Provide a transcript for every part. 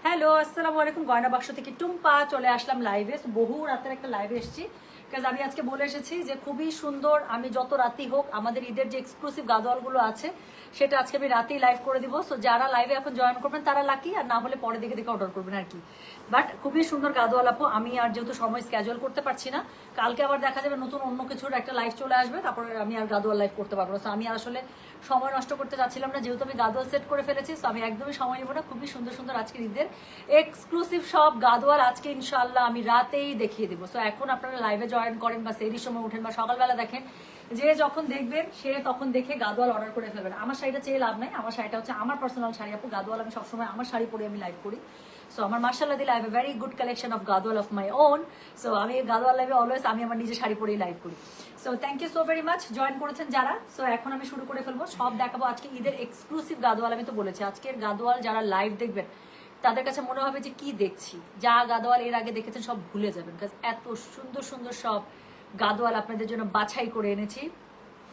Hello, আসসালামু আলাইকুম। গয়না বাক্স থেকে টুম্পা চলে আসলাম লাইভে। বহু রাতের একটা লাইভে এসেছি, কারণ আমি আজকে বলে এসেছি যে খুবই সুন্দর, আমি যত রাতেই হোক আমাদের ঈদের যে এক্সক্লুসিভ গাদোয়ালগুলো আছে সেটা আজকে আমি রাতেই লাইভ করে দিব। সো যারা লাইভে এখন জয়েন করবেন তারা লাকি, আর না হলে পরে দেখে দেখে অর্ডার করবেন আর কি। বাট খুবই সুন্দর গাদোয়াল আপু। আমি আর যেহেতু সময় স্ক্যাজুয়াল করতে পারছি না, কালকে আবার দেখা যাবে নতুন অন্য কিছুর একটা লাইভ চলে আসবে, তারপরে আমি আর গাদোয়াল লাইভ করতে পারবো না। সো আমি আসলে সময় নষ্ট করতে চাচ্ছিলাম না, যেহেতু আমি গাদোয়াল সেট করে ফেলেছি। সো আমি একদমই সময় নেবো না। খুবই সুন্দর সুন্দর আজকের ঈদের এক্সক্লুসিভ সব গাদোয়াল আজকে ইনশাআল্লাহ আমি রাতেই দেখিয়ে দিব। সো এখন আপনারা লাইভে জয়েন করেন বা সেরির সময় উঠেন বা সকালবেলা দেখেন, যে যখন দেখবেন সে তখন দেখে গাদোয়াল অর্ডার করে ফেলবেন। আমার শাড়িটা চেয়ে লাভ নাই, আমার শাড়িটা হচ্ছে আমার পার্সোনাল শাড়ি আপু। গাদোয়াল আমি সবসময় আমার শাড়ি পরে আমি লাইভ করি। সো আমার মার্শাল্লাহ দিলে I have a very good collection of Gadwal of my own. So আমি গাদোয়াল লাইভে অলওয়েজ আমি আমার নিজের শাড়ি পরেই লাইভ করি। So thank you so very much join করেছেন যারা। সো এখন আমি শুরু করে ফেলবো, সব দেখাবো আজকে ঈদের এক্সক্লুসিভ গাদোয়াল। আমি তো বলেছি আজকের গাদোয়াল যারা লাইভ দেখবেন তাদের কাছে মনে হবে যে কি দেখছি, যা গাদোয়াল এর আগে দেখেছেন সব ভুলে যাবেন, কারণ এত সুন্দর সুন্দর সব গাদোয়াল আপনাদের জন্য বাছাই করে এনেছি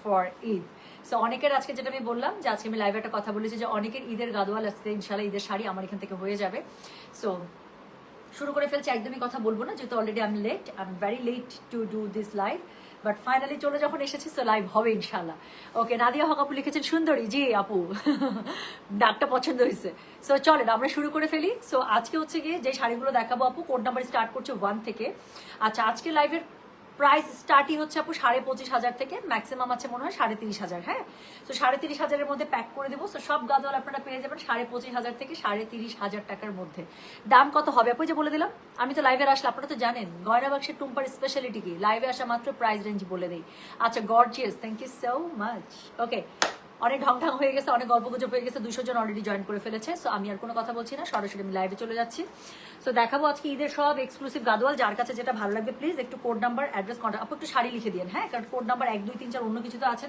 ফর ঈদ। সো অনেকের আজকে যেটা আমি বললাম যে আজকে আমি লাইভে একটা কথা বলেছি যে অনেকের ঈদের গাদোয়াল আজকে ইনশাল্লাহ ঈদের শাড়ি আমার এখান থেকে হয়ে যাবে। সো শুরু করে ফেলছি, একদমই কথা বলবো না যেহেতু already I am very late to do this live, but finally চলে যখন এসেছি তো লাইভ হবে ইনশাল্লাহ। ওকে, নাদিয়া হক আপু লিখেছেন সুন্দরী, জি আপু ডাকটা পছন্দ হয়েছে। সো চলেন আমরা শুরু করে ফেলি। সো আজকে হচ্ছে গিয়ে যে শাড়িগুলো দেখাবো আপু, কোড নাম্বার স্টার্ট করছে 1 থেকে। আচ্ছা, আজকে লাইভের প্রাইস স্টার্টিং হচ্ছে আপু 25,500 থেকে, ম্যাক্সিমাম আছে মনে হয় 30,500। হ্যাঁ, তো 30,500-এর মধ্যে প্যাক করে দেবো। তো সব গাদোয়াল আপনারা পেয়ে যাবেন 25,500 থেকে 30,500 টাকার মধ্যে। দাম কত হবে আপু যে বলে দিলাম, আমি তো লাইভে আসলে আপনারা তো জানেন গয়না বাক্সের টুম্পার স্পেশালিটি কি, লাইভে আসা মাত্র প্রাইস রেঞ্জ বলে দেই। আচ্ছা, gorgeous, thank you so much. Okay, অনেক ঢংঢাং হয়ে গেছে, অনেক গল্প গুজব হয়ে গেছে, 200 জন অলরেডি জয়েন করে ফেলেছে। সো আমি আর কোনো কথা বলছি না, সরাসরি আমি লাইভে চলে যাচ্ছি। সো দেখাবো আজকে ঈদের সব এক্সক্লুসিভ গাদোয়াল। যার কাছে যেটা ভালো লাগবে প্লিজ একটু কোড নাম্বার, অ্যাড্রেস, কন্ট্যাক্ট, আপু একটু শাড়ি লিখে দিন। হ্যাঁ, কারণ কোড নাম্বার 1 2 3 4 অন্য কিছু তো আছে।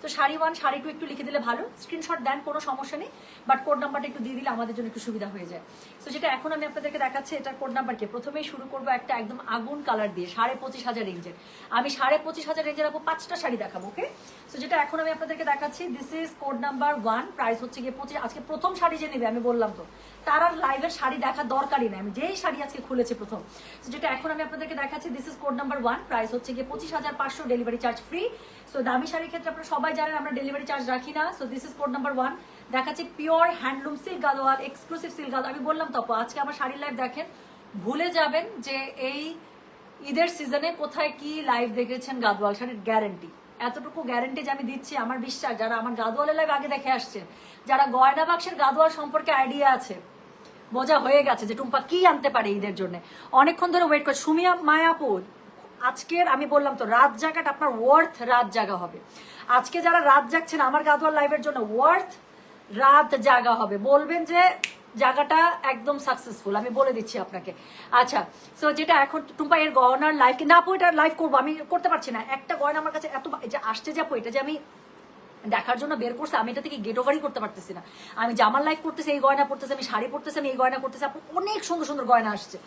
তো শাড়ি 1 শাড়ি 2 একটু লিখে দিলে ভালো, স্ক্রিনশট দেন কোনো সমস্যা নেই, বাট কোড নাম্বারটা একটু দিয়ে দিলে আমাদের জন্য একটু সুবিধা হয়ে যায়। সো যেটা এখন আমি আপনাদেরকে দেখাচ্ছি এটার কোড নাম্বারকে প্রথমেই শুরু করবো একটা একদম আগুন কালার দিয়ে 25,500 রেঞ্জের। আমি 25,500 রেঞ্জের আপু 5টা শাড়ি দেখাবো। ওকে, সো যেটা এখন আমি আপনাদেরকে দেখাচ্ছি this is code number 1, price হচ্ছে গিয়ে 25। আজকে প্রথম শাড়ি যে নেবে আমি বললাম তো তার আর লাইভের শাড়ি দেখার দরকারই নাই, আমি যেই শাড়ি আজকে খুলেছি প্রথম। সো যেটা এখন আমি আপনাদেরকে দেখাচ্ছি this is code number 1, price হচ্ছে গিয়ে 25,500, ডেলিভারি চার্জ ফ্রি। সো দামি শাড়ির ক্ষেত্রে আপনারা সবাই জানেন আমরা ডেলিভারি চার্জ রাখি না। So this is code number 1। দেখাচ্ছি pure handloom silk Gadwal, exclusive silk Gadwal. আমি বললাম তো আজকে আমার শাড়ির লাইভ দেখেন, ভুলে যাবেন যে এই ঈদের সিজনে কোথায় কি লাইভ দেখেছেন গাদোয়াল শাড়ির গ্যারান্টি। এতটুকু গ্যারান্টি যে আমি দিচ্ছি, আমার বিশ্বাস যারা আমার গাদোয়ালের লাইভ আগে দেখে আসছে, যারা গয়না বাক্সের গাদোয়াল সম্পর্কে আইডিয়া আছে, বোঝা হয়ে গেছে যে টুম্পা কি আনতে পারে ঈদের জন্য। অনেকক্ষণ ধরে ওয়েট করে সুমিয়া মায়াপুর, আজকের আমি বললাম তো রাত জাগাটা আপনার ওয়ার্থ রাত জাগা হবে। আজকে যারা রাত জাগছেন আমার গাদোয়াল লাইভের জন্য ওয়ার্থ রাত জাগা হবে, বলবেন যে জায়গাটা একদম সাকসেসফুল, আমি বলে দিচ্ছি আপনাকে। আচ্ছা, সো যেটা এখন টুম্পা এর গয়নার লাইভ কি না আপু, এটা লাইভ করবো আমি করতে পারছি না। একটা গয়না আমার কাছে এত যে আসছে যে আপু, এটা যে আমি দেখার জন্য বের করছে, আমি এটা থেকে গেট ওভারই করতে পারতেছি না। আমি জামার লাইভ করতেছি এই গয়না পড়তেছি, আমি শাড়ি পড়তেছি আমি এই গয়না করতেছি। আপু অনেক সুন্দর সুন্দর গয়না আসছে,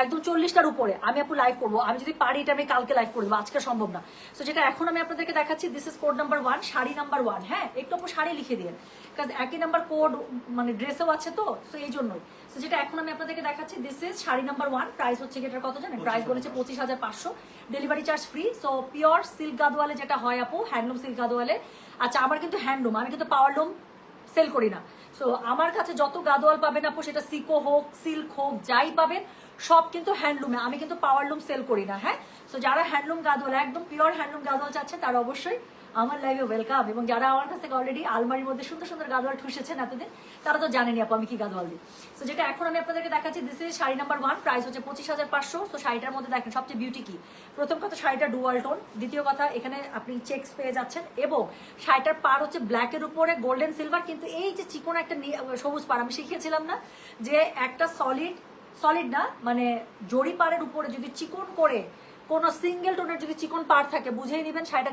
একদম 40টার উপরে। আমি আপু লাইভ করবো, আমি যদি পারি এটা আমি কালকে লাইভ করে দেবো, আজকে সম্ভব না। সো যেটা এখন আমি আপনাদেরকে দেখাচ্ছি this is code number 1, sari number 1। হ্যাঁ, একটু আপু শাড়ি লিখে দিয়ে, কারণ একই নাম্বার কোড মানে ড্রেসেও আছে তো, সো এই জন্যই। সো যেটা এখন আমি আপনাদেরকে দেখাচ্ছি this is sari number 1, price হচ্ছে এটার কত জানেন, প্রাইস বলেছে 25,500, delivery charge free. So pure silk গাদোয়ালে যেটা হয় আপু, হ্যান্ডলুম সিল্ক গাদোয়ালে। আচ্ছা, আমার কিন্তু হ্যান্ডলুম, আমি কিন্তু পাওয়ারলুম সেল করি না। সো আমার কাছে যত গাদোয়াল পাবেন আপু, সেটা সিকো হোক সিল্ক হোক যাই পাবেন সব কিন্তু হ্যান্ডলুমে, আমি কিন্তু পাওয়ারলুম সেল করি না। হ্যাঁ, সো যারা হ্যান্ডলুম গাদোয়াল একদম পিওর হ্যান্ডলুম গাদোয়াল চাচ্ছেন তারা অবশ্যই আমার লাইভে ওয়েলকাম। এবং যারা আমার কাছ থেকে অলরেডি আলমারির মধ্যে সুন্দর সুন্দর গাদোয়াল ঠুসেছেন এতদিন, তারা তো জানেনি আপু আমি কি গাদোয়াল দিই। সো যেটা এখন আমি আপনাদেরকে দেখাচ্ছি this is sari number 1, price হচ্ছে 25,500। সো শাড়িটার মধ্যে দেখেন সবচেয়ে বিউটি কি, প্রথম কথা শাড়িটা ডুয়াল টোন, দ্বিতীয় কথা এখানে আপনি চেকস পেয়ে যাচ্ছেন, এবং শাড়িটার পার হচ্ছে ব্ল্যাকের উপরে গোল্ডেন সিলভার। কিন্তু এই যে চিকন একটা সবুজ পার আমি শিখিয়েছিলাম না, যে একটা সলিড না মানে জরি পাড়ের উপরে যদি চিকন করে কোন সিঙ্গেল টোনের যদি চিকন পার থাকে, বুঝেই নেবেন শাড়িটা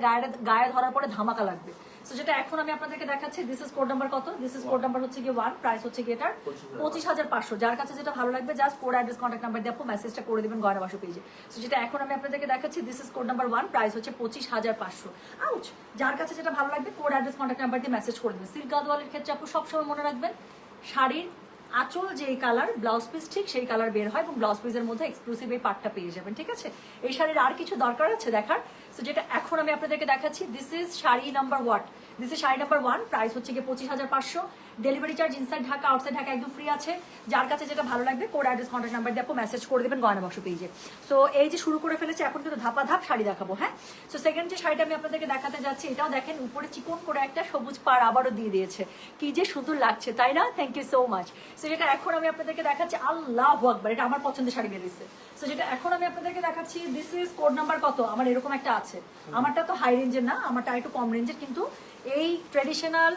গায়ে ধরার পরে ধামাকা লাগবে। সো যেটা এখন আমি আপনাদেরকে দেখাচ্ছি দিস ইজ কোড নাম্বার কত, দিস ইজ কোড নাম্বার হচ্ছে গিয়ে 1, প্রাইস হচ্ছে গিয়ে এটার 25,500। যার কাছে যেটা ভালো লাগবে just code address contact number দিয়ে আপু মেসেজটা করে দিবেন গয়না বাক্স পেজে। সো যেটা এখন আমি আপনাদেরকে দেখাচ্ছি this is code number 1, price হচ্ছে 25,500। আউচ, যার কাছে যেটা ভালো লাগবে কোড অ্যাড্রেস কন্ট্যাক্ট নাম্বার দিয়ে মেসেজ করে দিবেন। সিল্ক গাদোয়ালের ক্ষেত্রে আপু সবসময় মনে রাখবেন শাড়ির আঁচল যেই কালার, ব্লাউজ পিস ঠিক সেই কালার বের হয়, এবং ব্লাউজ পিসের মধ্যে এক্সক্লুসিভ এই পার্টটা পেয়ে যাবেন। ঠিক আছে, এই শাড়ির আর কিছু দরকার আছে দেখার? তো যেটা এখন আমি আপনাদেরকে দেখাচ্ছি, this is sari number this is sari number 1, price হচ্ছে গিয়ে 25,500। Delivery charge inside Dhaka outside Dhaka একদম ফ্রি আছে। যার কাছে যেটা ভালো লাগবে কোড অ্যাড্রেস কন্ট্যাক্ট নাম্বার দিয়ে আপু মেসেজ করে দেবেন গয়না বাক্স পেজে। সো এই যে শুরু করে ফেলেছে, এখন কিন্তু ধাপা ধাপ শাড়ি দেখাবো। হ্যাঁ, সো সেকেন্ড যে শাড়িটা আমি আপনাদেরকে দেখাতে যাচ্ছি, এটাও দেখেন উপরে চিকন করে একটা সবুজ পাড় আবারও দিয়ে দিয়েছে, কি যে সুন্দর লাগছে তাই না? Thank you so much. So যেটা এখন আমি আপনাদেরকে দেখাচ্ছি, আল্লাহু আকবার, এটা আমার পছন্দের শাড়ি বেরিয়েছে। সো যেটা এখন আমি আপনাদেরকে দেখাচ্ছি, দিস ইজ কোড নাম্বার কত? আমার এরকম একটা আছে, আমারটা তো হাই রেঞ্জের না, আমারটা একটু কম রেঞ্জের, কিন্তু এই ট্রেডিশনাল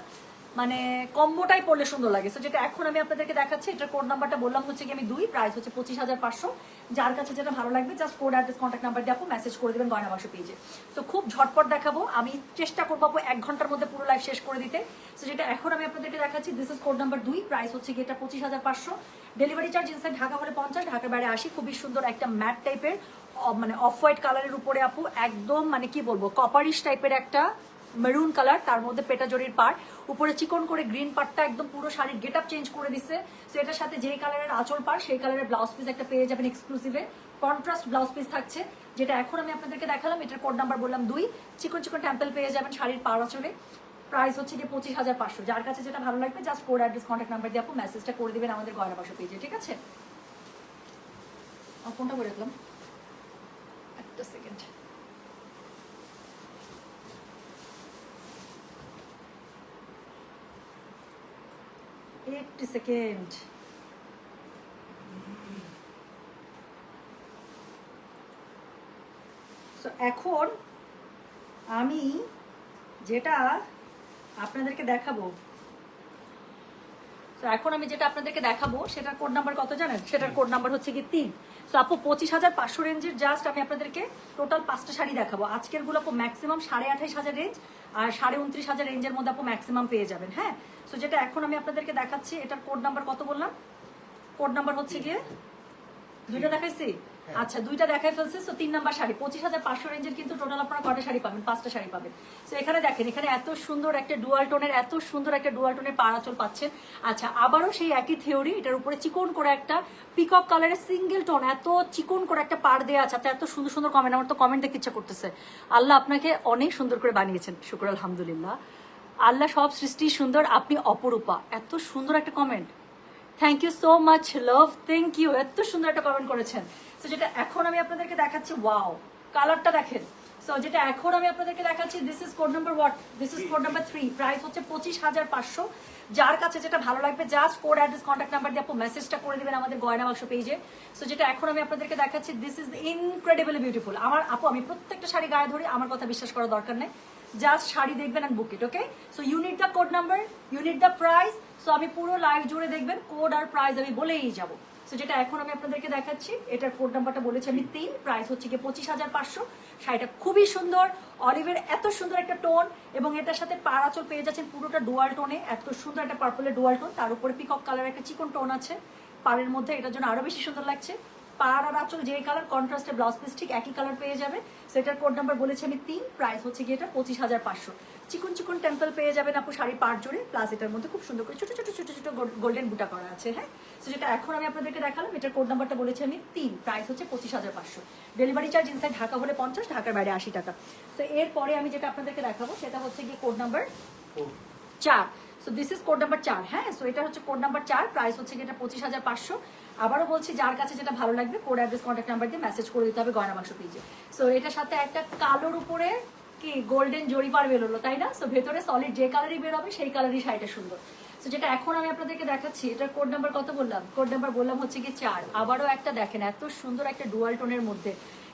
মানে কম্বোটাই পড়লে সুন্দর লাগে। সো যেটা এখন আমি আপনাদেরকে দেখাচ্ছি, এটার কোড নাম্বারটা বললাম হচ্ছে কি আমি 2, প্রাইস হচ্ছে 25,500। যার কাছে যেটা ভালো লাগবে just code address contact number দিয়ে আপু মেসেজ করে দেবেন গয়না বাক্স পেজে। সো খুব ঝটপট দেখাবো, আমি চেষ্টা করবো আপু 1 ঘন্টার মধ্যে পুরো লাইভ শেষ করে দিতে। সো যেটা এখন আমি আপনাদেরকে দেখাচ্ছি, this is code number 2, price হচ্ছে কি এটা 25,500। ডেলিভারি চার্জ ইনসাইড ঢাকা হলে 50, ঢাকার বাইরে 80। খুবই সুন্দর একটা ম্যাট টাইপের মানে অফ হোয়াইট কালারের উপরে আপু একদম মানে কি বলবো কপারিশ টাইপের একটা মেরুন কালার, তার মধ্যে পেটা জরির পার, উপরে চিকন করে গ্রিন পার্টটা একদম পুরো শাড়ির গেট আপ চেঞ্জ করে দিচ্ছে। তো এটার সাথে যেই কালারের আঁচল পার সেই কালারের ব্লাউজ পিস একটা পেয়ে যাবেন এক্সক্লুসিভে, কন্ট্রাস্ট ব্লাউজ পিস থাকছে। যেটা এখন আমি আপনাদেরকে দেখালাম, এটার কোড নাম্বার বললাম 2, চিকন চিকন টেম্পল পেয়ে যাবেন শাড়ির পার আঁচলে। প্রাইস হচ্ছে গিয়ে 25,500। যার কাছে যেটা ভালো লাগবে just code address contact number দিয়ে আপু মেসেজটা করে দিবেন আমাদের গয়না বাক্স পেজে। ঠিক আছে, কোনটা করে রাখলাম, একটা সেকেন্ড। একটি সেকেন্ড। সো এখন আমি যেটা আপনাদেরকে দেখাবো, সেটার কোড নাম্বার কত জানেন? সেটার কোড নাম্বার হচ্ছে কি 3। সো আপু 25,500 রেঞ্জের জাস্ট আমি আপনাদেরকে টোটাল 5টা শাড়ি দেখাবো। আজকের গুলো আপু ম্যাক্সিমাম 28,500 রেঞ্জ আর 29,500 রেঞ্জের মধ্যে আপু ম্যাক্সিমাম পেয়ে যাবেন। হ্যাঁ, সো যেটা এখন আমি আপনাদেরকে দেখাচ্ছি, এটার কোড নাম্বার কত বললাম? কোড নাম্বার হচ্ছে গিয়ে 2টা দেখাইছি। আচ্ছা, 2টা দেখাই ফেলছে। সো 3 নাম্বার শাড়ি 25,500 রেঞ্জের, কিন্তু টোটাল আপনারা কয়টা শাড়ি পাবেন? 5টা শাড়ি পাবেন। সো এখানে দেখেন, এখানে এত সুন্দর একটা ডুয়াল টোনের পাড়াচল পাচ্ছেন। আচ্ছা, আবারও সেই একই থিওরি, এটার উপরে চিকন করে একটা পিকক কালারের সিঙ্গেল টোন, এত চিকন করে একটা পাড় দেওয়া আছে। এত সুন্দর সুন্দর কমেন্ট, আমার তো কমেন্ট দেখতে ইচ্ছা করতেছে। আল্লাহ আপনাকে অনেক সুন্দর করে বানিয়েছেন, শুকর আলহামদুলিল্লাহ। আল্লাহ সব সৃষ্টি সুন্দর, আপনি অপরূপা। এত সুন্দর একটা comment, thank you so much love, thank you, এত সুন্দর একটা কমেন্ট করেছেন। সো যেটা এখন আমি আপনাদেরকে দেখাচ্ছি, ওয়াও কালারটা দেখেন। সো যেটা এখন আমি আপনাদেরকে দেখাচ্ছি, this is code number this is code number 3, price হচ্ছে 25,500। যার কাছে যেটা ভালো লাগবে just code address contact number দিয়ে আপু মেসেজটা করে দিবেন আমাদের গয়না বাক্স পেজে। সো যেটা এখন আমি আপনাদেরকে দেখাচ্ছি, দিস ইজ ইনক্রেডিবলি বিউটিফুল। আমার আপু, আমি প্রত্যেকটা শাড়ি গায়ে ধরি, আমার কথা বিশ্বাস করার দরকার নেই, জাস্ট শাড়ি দেখবেন and book it. Okay, so you need the code number, you need the price. So আমি পুরো লাইভ জুড়ে দেখবেন কোড আর প্রাইস আমি বলেই যাবো। সো যেটা এখন আমি আপনাদেরকে দেখাচ্ছি, এটার কোড নাম্বারটা বলেছি আমি 3, প্রাইস হচ্ছে গিয়ে 25,500। শাড়িটা খুবই সুন্দর, অলিভের এত সুন্দর একটা টোন, এবং এটার সাথে পাড় আঁচল পেয়ে যাচ্ছেন পুরোটা ডুয়াল টোনে, এত সুন্দর একটা পার্পলের ডুয়াল টোন, তার উপরে পিকক কালার একটা চিকন টোন আছে পাড়ের মধ্যে, এটার জন্য আরো বেশি সুন্দর লাগছে। পাড় আর আঁচল যে কালার, কন্ট্রাস্টে ব্লাউজ পিস ঠিক একই কালার পেয়ে যাবে। সেটার কোড নাম্বার বলেছি আমি 3, প্রাইস হচ্ছে গিয়ে এটা 25,500। চিকন চিকন টেম্পল পেয়ে যাবেন আপু শাড়ি পাড় জুড়ে, প্লাস এটার মধ্যে খুব সুন্দর করে ছোট ছোট ছোট ছোট গোল্ডেন বুটা করা আছে। হ্যাঁ, তো যেটা এখন আমি আপনাদেরকে দেখালাম, এটার কোড নাম্বারটা বলেছি আমি 3, প্রাইস হচ্ছে 25,500। ডেলিভারি চার্জ ইনসাইড ঢাকা হলে 50, ঢাকার বাইরে 80 টাকা। তো এরপরে আমি যেটা আপনাদেরকে দেখাবো সেটা হচ্ছে গিয়ে code number 4। So this is code number 4। হ্যাঁ, সো এটা হচ্ছে কোড নাম্বার 4, প্রাইস হচ্ছে গিয়ে এটা 25,500। আবারও বলছি, যার কাছে যেটা ভালো লাগবে কোড অ্যাড্রেস কন্ট্যাক্ট নাম্বার দিয়ে মেসেজ করে দিতে হবে গয়না বাক্স পেজে। সো এটার সাথে একটা কালোর উপরে কি গোল্ডেন জরি পার বেরোলো, তাই না? সো ভেতরে সলিড যে কালারই বেরোবে সেই কালারই শাড়িটা সুন্দর। সো যেটা এখন আমি আপনাদেরকে দেখাচ্ছি, এটার কোড নাম্বার কত বললাম? কোড নাম্বার বললাম হচ্ছে কি 4। আবারও একটা দেখেন, এত সুন্দর একটা ডুয়াল টোনের মধ্যে,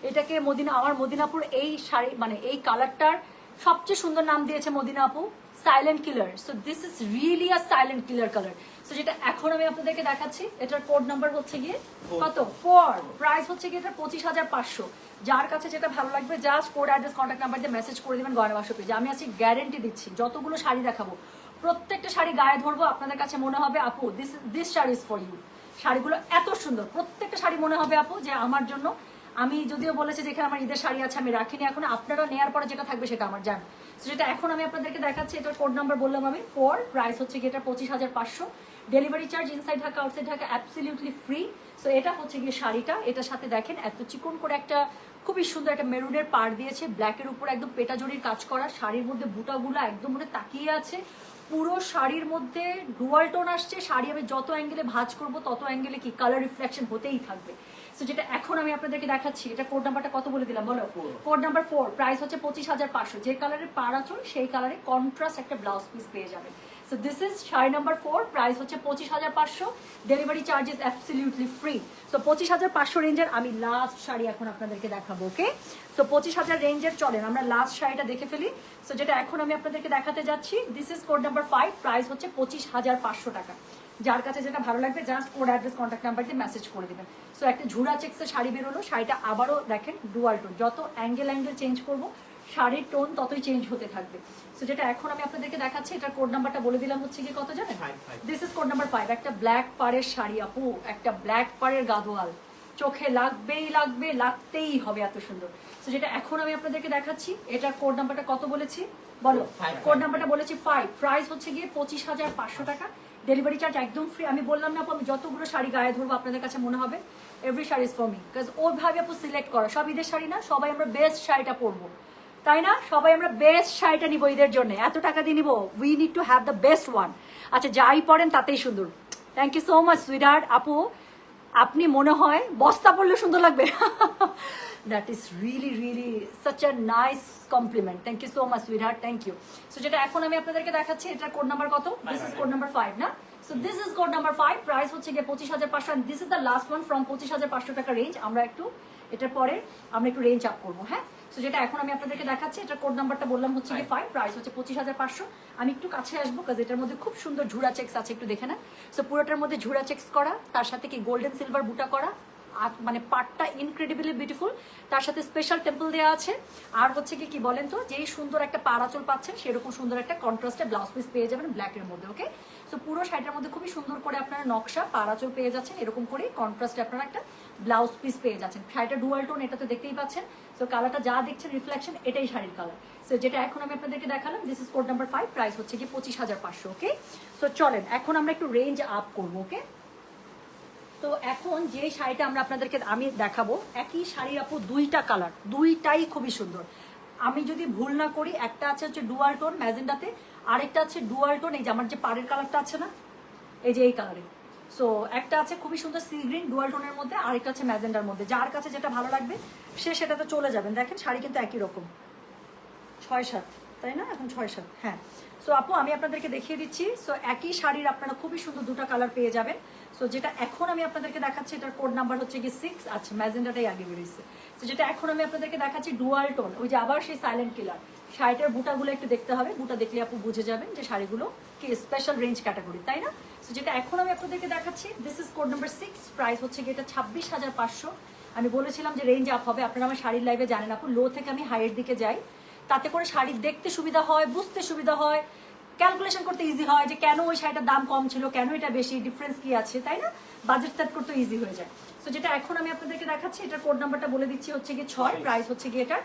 এটাকে আমার মদিনাপুর এই শাড়ি মানে এই কালারটার সবচেয়ে সুন্দর নাম দিয়েছে মদিনা আপু, silent killer. So this is really a silent killer colour. So যেটা এখন আমি আপনাদেরকে দেখাচ্ছি, এটার কোড নাম্বার হচ্ছে গিয়ে কত? 4, প্রাইস হচ্ছে গিয়ে এটা 25,500। যার কাছে যেটা ভালো লাগবে just code address contact number দিয়ে মেসেজ করে দেবেন গয়না বাক্স পেজে। আমি আজকে গ্যারেন্টি দিচ্ছি, যতগুলো শাড়ি দেখাবো প্রত্যেকটা শাড়ি গায়ে ধরবো, আপনাদের কাছে মনে হবে আপু this sari is for you. শাড়িগুলো এত সুন্দর, প্রত্যেকটা শাড়ি মনে হবে আপু যে আমার জন্য। আমি যদিও বলেছি যে এখানে আমার ঈদের শাড়ি আছে, আমি রাখিনি এখন, আপনারা নেওয়ার পরে যেটা থাকবে সেটা আমার জান। যেটা এখন আমি আপনাদেরকে দেখাচ্ছি, এটার কোড নাম্বার বললাম আমি 4, প্রাইস হচ্ছে কি এটা 25,500। Delivery charge inside Dhaka outside Dhaka absolutely free. So এটা হচ্ছে গিয়ে শাড়িটা, এটার সাথে দেখেন এত চিকন করে একটা খুবই সুন্দর একটা মেরুনের পাড় দিয়েছে, ব্ল্যাকের উপর একদম পেটা জড়ির কাজ করা, শাড়ির মধ্যে বুটাগুলো একদম মনে তাকিয়ে আছে, পুরো শাড়ির মধ্যে ডুয়াল টোন আসছে। শাড়ি আমি যত অ্যাঙ্গেলে ভাঁজ করবো তত অ্যাঙ্গেলে কি কালার রিফ্লেকশন হতেই থাকবে। সো যেটা এখন আমি আপনাদেরকে দেখাচ্ছি, এটা কোড নাম্বারটা কত বলে দিলাম বলো? কোড নাম্বার 4, প্রাইস হচ্ছে 25,500। যে কালারের পাড় আঁচল সেই কালারে কন্ট্রাস্ট একটা ব্লাউজ পিস পেয়ে যাবেন। So this is sari number 4, price হচ্ছে 25,500, delivery charge is absolutely free. So 25,500 রেঞ্জের আমি লাস্ট শাড়ি এখন আপনাদেরকে দেখাবো। ওকে, সো 25,000 রেঞ্জের চলেন আমরা লাস্ট শাড়িটা দেখে ফেলি। সো যেটা এখন আমি আপনাদেরকে দেখাতে যাচ্ছি, this is code number 5, price হচ্ছে 25,500 টাকা। যার কাছে যেটা ভালো লাগবে just code address contact number দিয়ে মেসেজ করে দেবেন। সো একটা ঝুড়া চেক্সের শাড়ি বেরোলো, শাড়িটা আবারও দেখেন ডুয়াল টোন, যত অ্যাঙ্গেল চেঞ্জ করবো শাড়ির টোন ততই চেঞ্জ হতে থাকবে। সো যেটা এখন আমি আপনাদেরকে দেখাচ্ছি, এটার কোড নাম্বারটা বলে দিলাম হচ্ছে কি কত জানেন? দিস ইজ কোড নাম্বার 5, একটা ব্ল্যাক পাড়ের শাড়ি আপু, একটা ব্ল্যাক পাড়ের গাদোয়াল, চোখে লাগবেই লাগবে, লাগতেই হবে, এত সুন্দর। সো যেটা এখন আমি আপনাদেরকে দেখাচ্ছি, এটার কোড নাম্বারটা কত বলেছি বলো? কোড নাম্বারটা বলেছি 5, প্রাইস হচ্ছে গিয়ে 25,500 টাকা, ডেলিভারি চার্জ একদম ফ্রি। আমি বললাম না আপু, আমি যতগুলো শাড়ি গায়ে ধরবো আপনাদের কাছে মনে হবে every sari is for me, because ওইভাবে আপু সিলেক্ট করা, সব ঈদের শাড়ি না, সবাই আমরা বেস্ট শাড়িটা পরবো, তাই না? সবাই আমরা বেস্ট শাড়িটা নিবো ঈদের জন্য, এত টাকা দিয়ে নিবো, we need to have the best one. আচ্ছা, যাই পরেন তাতেই সুন্দর। Thank you so much sweetheart আপু, আপনি মনে হয় বস্তা পরলে সুন্দর লাগবে। That is really really such a nice compliment, thank you so much sweetheart, thank you. So যেটা এখন আমি আপনাদেরকে দেখাচ্ছি, এটার কোড নাম্বার কত? দিস ইজ কোড নাম্বার 5 না? So this is code number 5, price হচ্ছে গিয়ে 25,500, and this is the last one from 25,500 টাকা রেঞ্জ। আমরা একটু এটার পরে আমরা একটু রেঞ্জ আপ করবো, হ্যাঁ। সো যেটা এখন আমি আপনাদেরকে দেখাচ্ছি, এটার কোড নাম্বারটা বললাম হচ্ছে গিয়ে 5, প্রাইস হচ্ছে 25,500। আমি একটু কাছে আসবো কাজ এটার মধ্যে খুব সুন্দর ঝুড়া চেক্স আছে, একটু দেখে না। সো পুরোটার মধ্যে ঝুড়া চেক্স করা, তার সাথে কি গোল্ডেন সিলভার বুটা করা, মানে পার্টটা ইনক্রেডিবলি বিউটিফুল, তার সাথে স্পেশাল টেম্পল দেওয়া আছে। আর হচ্ছে কি বলেন তো, যেই সুন্দর একটা পাড়াচল পাচ্ছেন সেরকম সুন্দর একটা কন্ট্রাস্টে ব্লাউজ পিস পেয়ে যাবেন ব্ল্যাকের মধ্যে। ওকে, সো পুরো শাড়িটার মধ্যে খুবই সুন্দর করে আপনারা নকশা পাড়াচল পেয়ে যাচ্ছেন, এরকম করে কন্ট্রাস্টে আপনারা একটা ব্লাউজ পিস পেয়ে যাচ্ছেন। শাড়িটা ডুয়াল টোন, এটা তো দেখতেই পাচ্ছেন। সো কালারটা যা দেখছেন রিফ্লেকশন, এটাই শাড়ির কালার। সো যেটা এখন আমি আপনাদেরকে দেখালাম, this is code number 5, price হচ্ছে কি 25,500। ওকে, সো চলেন এখন আমরা একটু রেঞ্জ আপ করবো। ওকে, তো এখন যে শাড়িটা আমরা আপনাদেরকে আমি দেখাবো, একই শাড়ির আপু দুইটা কালার, দুইটাই খুবই সুন্দর। আমি যদি ভুল না করি, একটা আছে হচ্ছে ডুয়াল টোন ম্যাজেন্ডাতে, আরেকটা আছে ডুয়াল টোন, এই যে আমার যে পাড়ের কালারটা আছে না, এই যে এই কালারে। সো একটা আছে খুবই সুন্দর সি গ্রিন ডুয়াল টোনের মধ্যে, আরেকটা আছে ম্যাজেন্ডার মধ্যে। যার কাছে যেটা ভালো লাগবে সে সেটাতে চলে যাবেন। দেখেন শাড়ি কিন্তু একই রকম, 6-7, তাই না? এখন 6-7, হ্যাঁ। সো আপু আমি আপনাদেরকে দেখিয়ে দিচ্ছি। সো একই শাড়ির আপনারা খুবই সুন্দর দুটো কালার পেয়ে যাবেন। সো যেটা এখন আমি আপনাদেরকে দেখাচ্ছি, এটার কোড নাম্বার হচ্ছে কি 6। আচ্ছা, ম্যাজেন্ডাটাই আগে বেরিয়েছে। তো যেটা এখন আমি আপনাদেরকে দেখাচ্ছি ডুয়াল টোন, ওই যে আবার সেই সাইলেন্ট কিলার। শাড়িটার বুটাগুলো একটু দেখতে হবে, বুটা দেখলে আপু বুঝে যাবেন যে শাড়িগুলো কি স্পেশাল রেঞ্জ ক্যাটাগরি, তাই না? সো যেটা এখন আমি আপনাদেরকে দেখাচ্ছি, this is code number 6, price হচ্ছে কি এটা 26,500। আমি বলেছিলাম যে রেঞ্জ আপ হবে, আপনারা আমার শাড়ির লাইভে জানেন আপু, লো থেকে আমি হাইয়ের দিকে যাই, তাতে করে শাড়ি দেখতে সুবিধা হয়, বুঝতে সুবিধা হয়, ক্যালকুলেশন করতে ইজি হয় যে কেন ওই শাড়িটার দাম কম ছিল, কেন এটা বেশি, ডিফারেন্স কি আছে, তাই না? বাজেট সেট করতে ইজি হয়ে যায়। সো যেটা এখন আমি আপনাদেরকে দেখাচ্ছি, এটার কোড নাম্বারটা বলে দিচ্ছি হচ্ছে গিয়ে 6, প্রাইস হচ্ছে গিয়ে এটার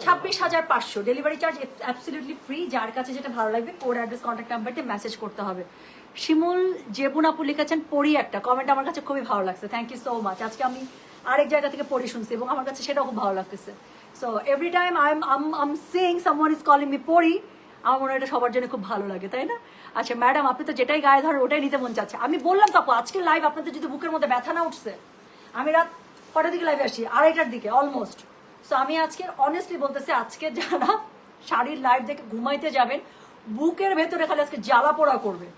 26,500, ডেলিভারি চার্জ অ্যাবসলিউটলি ফ্রি। যার কাছে যেটা ভালো লাগবে কোড অ্যাড্রেস কন্ট্যাক্ট নাম্বারটি মেসেজ করতে হবে। শিমুল জেবুন আপু লিখেছেন পড়ি, একটা কমেন্ট আমার কাছে খুবই ভালো লাগছে, থ্যাংক ইউ সো মাচ। আজকে আমি আরেক জায়গা থেকে পড়ি শুনছি এবং আমার কাছে সেটাও খুব ভালো লাগতেছে। So every time I am seeing someone is calling me পড়ি, আমার মনে হয় এটা সবার জন্য খুব ভালো লাগে, তাই না? আচ্ছা ম্যাডাম, আপনি তো যেটাই গায়ে ধরেন ওটাই নিতে মন চাচ্ছে। আমি বললাম তো আপু, আজকে লাইভ আপনাদের যদি বুকের মধ্যে ব্যথা না উঠছে, আমি রাত কটার দিকে লাইভে আসি, 2:30টার দিকে অলমোস্ট। সো আমি আজকে অনেস্টলি বলতেছি, আজকে যারা শাড়ির লাইভ দেখে ঘুমাইতে যাবেন, বুকের ভেতরে খালি আজকে জ্বালা পোড়া করবে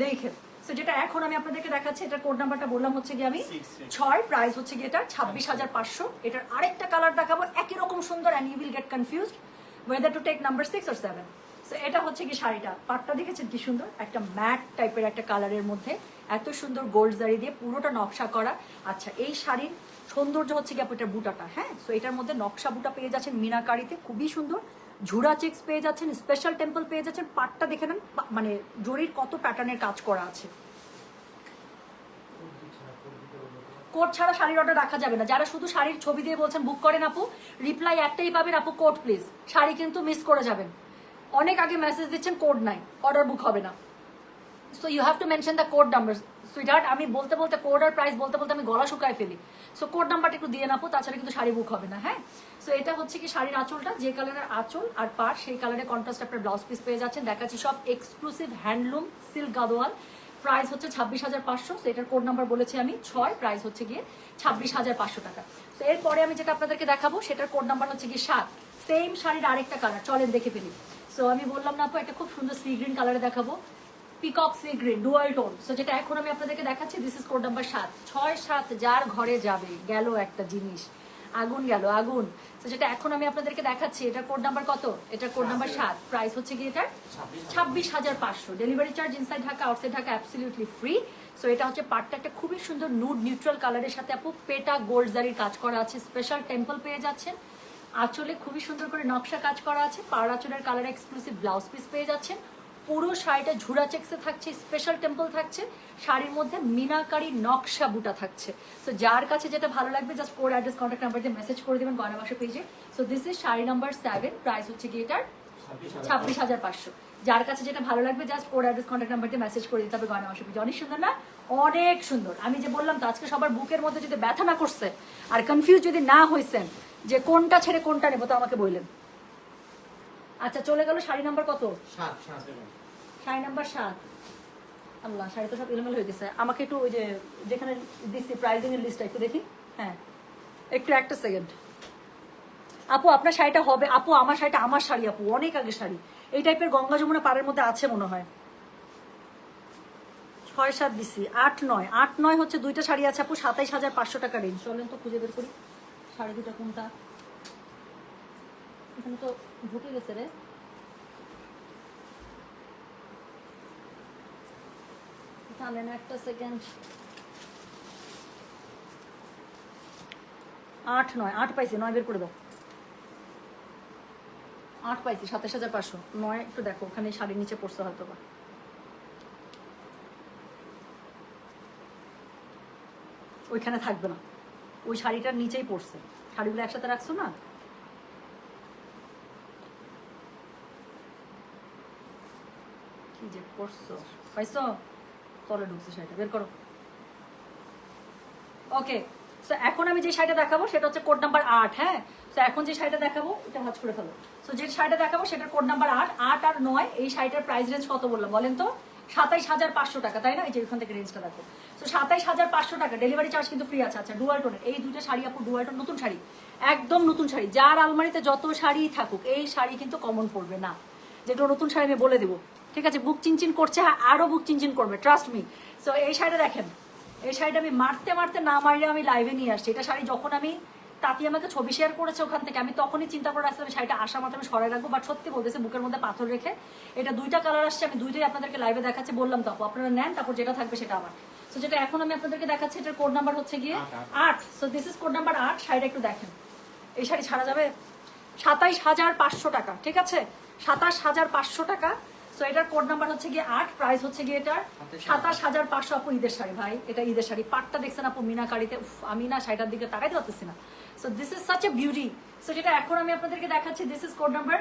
দেখে। সো যেটা এখন আমি আপনাদেরকে দেখাচ্ছি, এটার কোড নাম্বারটা বললাম হচ্ছে গিয়ে আমি 6, প্রাইস হচ্ছে গিয়ে এটা 26,500। এটার আরেকটা কালার দেখাবো একই রকম সুন্দর, and you will get confused whether to take number 6 or 7. So এটা হচ্ছে কি শাড়িটা, পাটটা দেখেছেন কি সুন্দর, একটা ম্যাট টাইপের একটা কালারের মধ্যে এত সুন্দর গোল্ড জারি দিয়ে পুরোটা নকশা করা। আচ্ছা, এই শাড়ির সৌন্দর্য হচ্ছে কি এটার বুটাটা, হ্যাঁ। সো এটার মধ্যে নকশা বুটা পেয়ে যাচ্ছেন মিনাকারিতে, খুবই সুন্দর ঝুড়া চেক্স পেয়ে যাচ্ছেন, স্পেশাল টেম্পল পেয়ে যাচ্ছেন। পাটটা দেখে নেন, মানে জরির কত প্যাটার্নের কাজ করা আছে। কোড ছাড়া শাড়ির অর্ডার রাখা যাবে না। যারা শুধু শাড়ির ছবি দিয়ে বলছেন বুক করেন আপু, রিপ্লাই একটাই পাবেন আপু, কোড প্লিজ। শাড়ি কিন্তু মিস করে যাবেন, অনেক আগে মেসেজ দিচ্ছেন কোড নাই, অর্ডার বুক হবে না। So you have to mention the code number. Sweetheart, আমি বলতে বলতে কোড আর প্রাইস বলতে বলতে আমি গলা শুকায় ফেলি। সো কোড নাম্বারটা একটু দিয়ে নাপো, তাছাড়া কিন্তু শাড়ি বুক হবে না। হ্যাঁ, সো এটা হচ্ছে কি শাড়ির আঁচলটা, যে কালারের আঁচল আর পাড় সেই কালারে কন্ট্রাস্ট আপনার ব্লাউজ পিস পেয়ে যাচ্ছেন। দেখাচ্ছি সব exclusive handloom silk Gadwal. Price হচ্ছে 26,500। সো এটার কোড নাম্বার বলেছি আমি 6, প্রাইস হচ্ছে গিয়ে 26,500 টাকা। তো এরপরে আমি যেটা আপনাদেরকে দেখাবো সেটার কোড নাম্বার হচ্ছে গিয়ে 7। সেম শাড়ির আরেকটা কালার, চলেন দেখে ফেলি। সো আমি বললাম না আপু একটা খুব সুন্দর সি গ্রিন কালারে দেখাবো, peacock sea green dual tone. So যেটা এখন আমি আপনাদেরকে দেখাচ্ছি, দিস ইজ কোড নাম্বার 7। 6-7 যার ঘরে যাবে, গেল একটা জিনিস, আগুন গেল আগুন। তো যেটা এখন আমি আপনাদেরকে দেখাচ্ছি, এটা কোড নাম্বার কত? এটা কোড নাম্বার 7, প্রাইস হচ্ছে কি এটা 26,500। Delivery charge inside Dhaka outside Dhaka absolutely free. So এটা হচ্ছে পার্টটা একটা খুবই সুন্দর নুড নিউট্রাল কালারের সাথে আপু পেটা গোল্ড জারির কাজ করা আছে, স্পেশাল টেম্পল পেয়ে যাচ্ছেন। আঁচলে খুবই সুন্দর করে নকশা কাজ করা আছে, পাড় আঁচলের কালার এক্সক্লুসিভ ব্লাউজ পিস পেয়ে যাচ্ছেন। পুরো শাড়িটা ঝুরা চেক্সে থাকছে, স্পেশাল টেম্পল থাকছে, শাড়ির মধ্যে মিনাকারি নকশা বুটা থাকছে। সো যার কাছে যেটা ভালো লাগবে just code address contact number দিয়ে মেসেজ করে দেবেন গয়না বাক্স পেজে। So this is sari number 7, price হচ্ছে কি এটার 26,500। যার কাছে যেটা ভালো লাগবে just code address contact number দিয়ে মেসেজ করে দিতে হবে গয়না বাক্স পেজে। অনেক সুন্দর না? অনেক সুন্দর। আমি যে বললাম তো আজকে সবার বুকের মধ্যে যদি ব্যথা না করছে আর কনফিউজ যদি না হয়েছেন যে কোনটা ছেড়ে কোনটা নেবো, তো আমাকে বললেন। আচ্ছা, চলে গেল শাড়ি নাম্বার কত? 7। শাড়ি নাম্বার 7। আল্লাহ, শাড়ি তো সব এলোমেলো হয়ে গেছে। আমাকে একটু ওই যে যেখানে দিচ্ছি প্রাইজিং এর লিস্টটা একটু দেখি। হ্যাঁ, একটু একটা সেকেন্ড। আপু আপনার শাড়িটা হবে? আপু আমার শাড়িটা আমার শাড়ি আপু, অনেক আগে শাড়ি। এই টাইপের গঙ্গা যমুনা পাড়ের মধ্যে আছে মনে হয়। 6-7 দিছি, 8-9। 8-9 হচ্ছে দুইটা শাড়ি আছে আপু, 27,500 টাকা রেঞ্জ। চলেন তো খুঁজে বের করি শাড়ি দুটা কোনটা। এখানে তো ঢুকে গেছে রে। একটা সেকেন্ড। 8-9, 8 পাইছি, 9 বের করে দাও। 8 পাইছি, 27,500। 9 একটু দেখো, ওখানে শাড়ির নিচে পড়ছে হয়তো বা। ওইখানে থাকবে না, ওই শাড়িটার নিচেই পড়ছে। শাড়িগুলো একসাথে রাখছো না? কি যে করছো, পাইছো? তলে ঢুকছে শাড়িটা, বের করো। ওকে, সো এখন আমি যে শাড়িটা দেখাবো সেটা হচ্ছে কোড নাম্বার 8। হ্যাঁ, সো এখন যে শাড়িটা দেখাবো এটা ভাঁজ করে ফেলো। সো যে শাড়িটা দেখাবো সেটার কোড নাম্বার 8। 8 আর 9 এই শাড়িটার প্রাইস রেঞ্জ কত বললাম বলেন তো? 27,500 টাকা, তাই না? এই যে এখান থেকে রেঞ্জটা দেখো। সো 27,500 টাকা, ডেলিভারি চার্জ কিন্তু ফ্রি আছে। আচ্ছা, ডুয়াল টোনের এই দুইটা শাড়ি আপু, ডুয়াল টোন নতুন শাড়ি, একদম নতুন শাড়ি। যার আলমারিতে যত শাড়ি থাকুক এই শাড়ি কিন্তু কমন পড়বে না। যেটা নতুন শাড়ি আমি বলে দেবো, ঠিক আছে? বুক চিনচিন করছে, আরো বুক চিনচিন করবে, ট্রাস্ট মি। সো এই শাড়িটা দেখেন, এই শাড়িটা আমি মারতে মারতে না মারিয়ে আমি লাইভে নিয়ে আসছি। এটা শাড়ি যখন আমি তাতি আমাকে ছবি শেয়ার করেছে ওখান থেকে, আমি তখনই চিন্তা করে আসলাম শাড়িটা আসা মাত্র আমি সরাই রাখবো। বাট সত্যি বলতেছে বুকের মধ্যে পাথর রেখে এটা দুইটা কালার আসছে, আমি দুইটাই আপনাদেরকে লাইভে দেখাচ্ছি। বললাম তো আপু আপনারা নেন, তারপর যেটা থাকবে সেটা আমার। সো যেটা এখন আমি আপনাদেরকে দেখাচ্ছি এটার কোড নাম্বার হচ্ছে গিয়ে 8। So this is code number 8। শাড়িটা একটু দেখেন, এই শাড়ি ছাড়া যাবে 27,500 টাকা, ঠিক আছে? 27,500 টাকা। সো এটার কোড নাম্বার হচ্ছে গিয়ে 8, প্রাইস হচ্ছে গিয়ে এটার 27,500। আপু ঈদের শাড়ি ভাই, এটা ঈদের শাড়ি। পাটটা দেখছেন আপু মিনাকারিতে, আমি না শাড়িটার দিকে তাকাইতে পারতেছি না। So this is such a beauty. So যেটা এখন আমি আপনাদেরকে দেখাচ্ছি, this is code number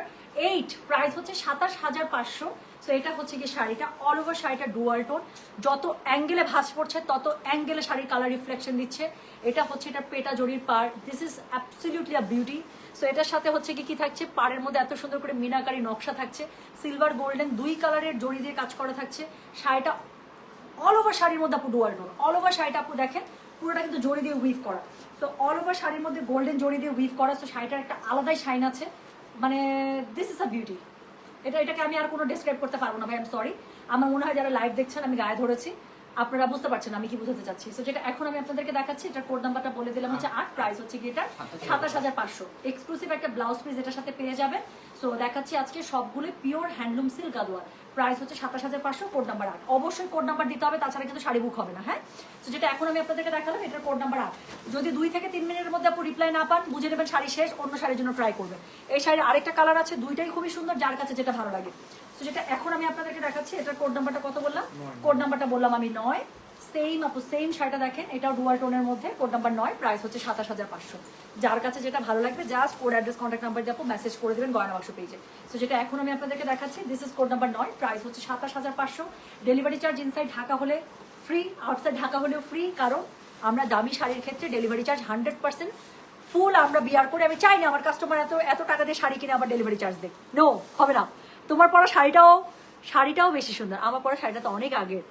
8, price হচ্ছে 27,500। সো এটা হচ্ছে গিয়ে শাড়িটা, অল ওভার শাড়িটা ডুয়াল টোন। যত অ্যাঙ্গেলে ভাঁজ পড়ছে তত অ্যাঙ্গেলে শাড়ির কালার রিফ্লেকশন দিচ্ছে। এটা হচ্ছে এটা পেটা জড়ির পাড়, this is absolutely a beauty. So এটার সাথে হচ্ছে কি থাকছে, পাড়ের মধ্যে এত সুন্দর করে মিনাকারি নকশা থাকছে, সিলভার গোল্ডেন দুই কালারের জড়ি দিয়ে কাজ করা থাকছে। শাড়িটা অল ওভার শাড়ির মধ্যে আপু ডুয়াল টোন, অল ওভার শাড়িটা আপু দেখেন পুরোটা কিন্তু জড়ি দিয়ে উইভ করা। সো অল ওভার শাড়ির মধ্যে গোল্ডেন জড়ি দিয়ে উইভ করা। সো শাড়িটার একটা আলাদাই শাইন আছে, মানে দিস ইজ আ বিউটি। এটাকে আমি আর কোনো ডিসক্রাইব করতে পারবো না ভাই, আই এম সরি। আমার মনে হয় যারা লাইভ দেখছেন আমি গায়ে ধরেছি, আপনারা বুঝতে পারছেন আমি কি বুঝাতে চাচ্ছি। সো যেটা এখন আমি আপনাদেরকে দেখাচ্ছি এটার কোড নাম্বারটা বলে দিলাম হচ্ছে 8, প্রাইস হচ্ছে কি এটা 27,500। এক্সক্লুসিভ একটা ব্লাউজ পিস এটার সাথে পেয়ে যাবেন। সো দেখাচ্ছি আজকে সবগুলো pure handloom silk Gadwal, price হচ্ছে 27,500, কোড নাম্বার 8। অবশ্যই কোড নাম্বার দিতে হবে, তাছাড়া কিন্তু শাড়ি বুক হবে না। হ্যাঁ, তো যেটা এখন আমি আপনাদেরকে দেখালাম এটার কোড নাম্বার 8। যদি 2 থেকে 3 মিনিটের মধ্যে আপনি রিপ্লাই না পান বুঝে নেবেন শাড়ি শেষ, অন্য শাড়ির জন্য ট্রাই করবেন। এই শাড়ির আরেকটা কালার আছে, দুইটাই খুবই সুন্দর, যার কাছে যেটা ভালো লাগে। তো যেটা এখন আমি আপনাদেরকে দেখাচ্ছি এটার কোড নাম্বারটা কত বললাম? কোড নাম্বারটা বললাম আমি 9। সেম আপু সেম শাড়িটা দেখেন, এটাও ডুয়াল টোনের মধ্যে, কোড নাম্বার 9, প্রাইস হচ্ছে 27,500। যার কাছে যেটা ভালো লাগবে just code address contact number দিয়ে আপু মেসেজ করে দেবেন গয়না বাক্স পেজে। সো যেটা এখন আমি আপনাদেরকে দেখাচ্ছি, this is code number 9, price হচ্ছে 27,500। ডেলিভারি চার্জ ইনসাইড ঢাকা হলে ফ্রি, আউটসাইড ঢাকা হলেও ফ্রি, কারণ আমরা দামি শাড়ির ক্ষেত্রে ডেলিভারি চার্জ 100% ফুল আমরা বিয়ার করে। আমি চাই না আমার কাস্টমার এত টাকা দিয়ে শাড়ি কিনে আবার ডেলিভারি চার্জ দেয়, নো, হবে না। তোমার পরা শাড়িটাও বেশি সুন্দর, আমার পরা শাড়িটা তো অনেক আগের।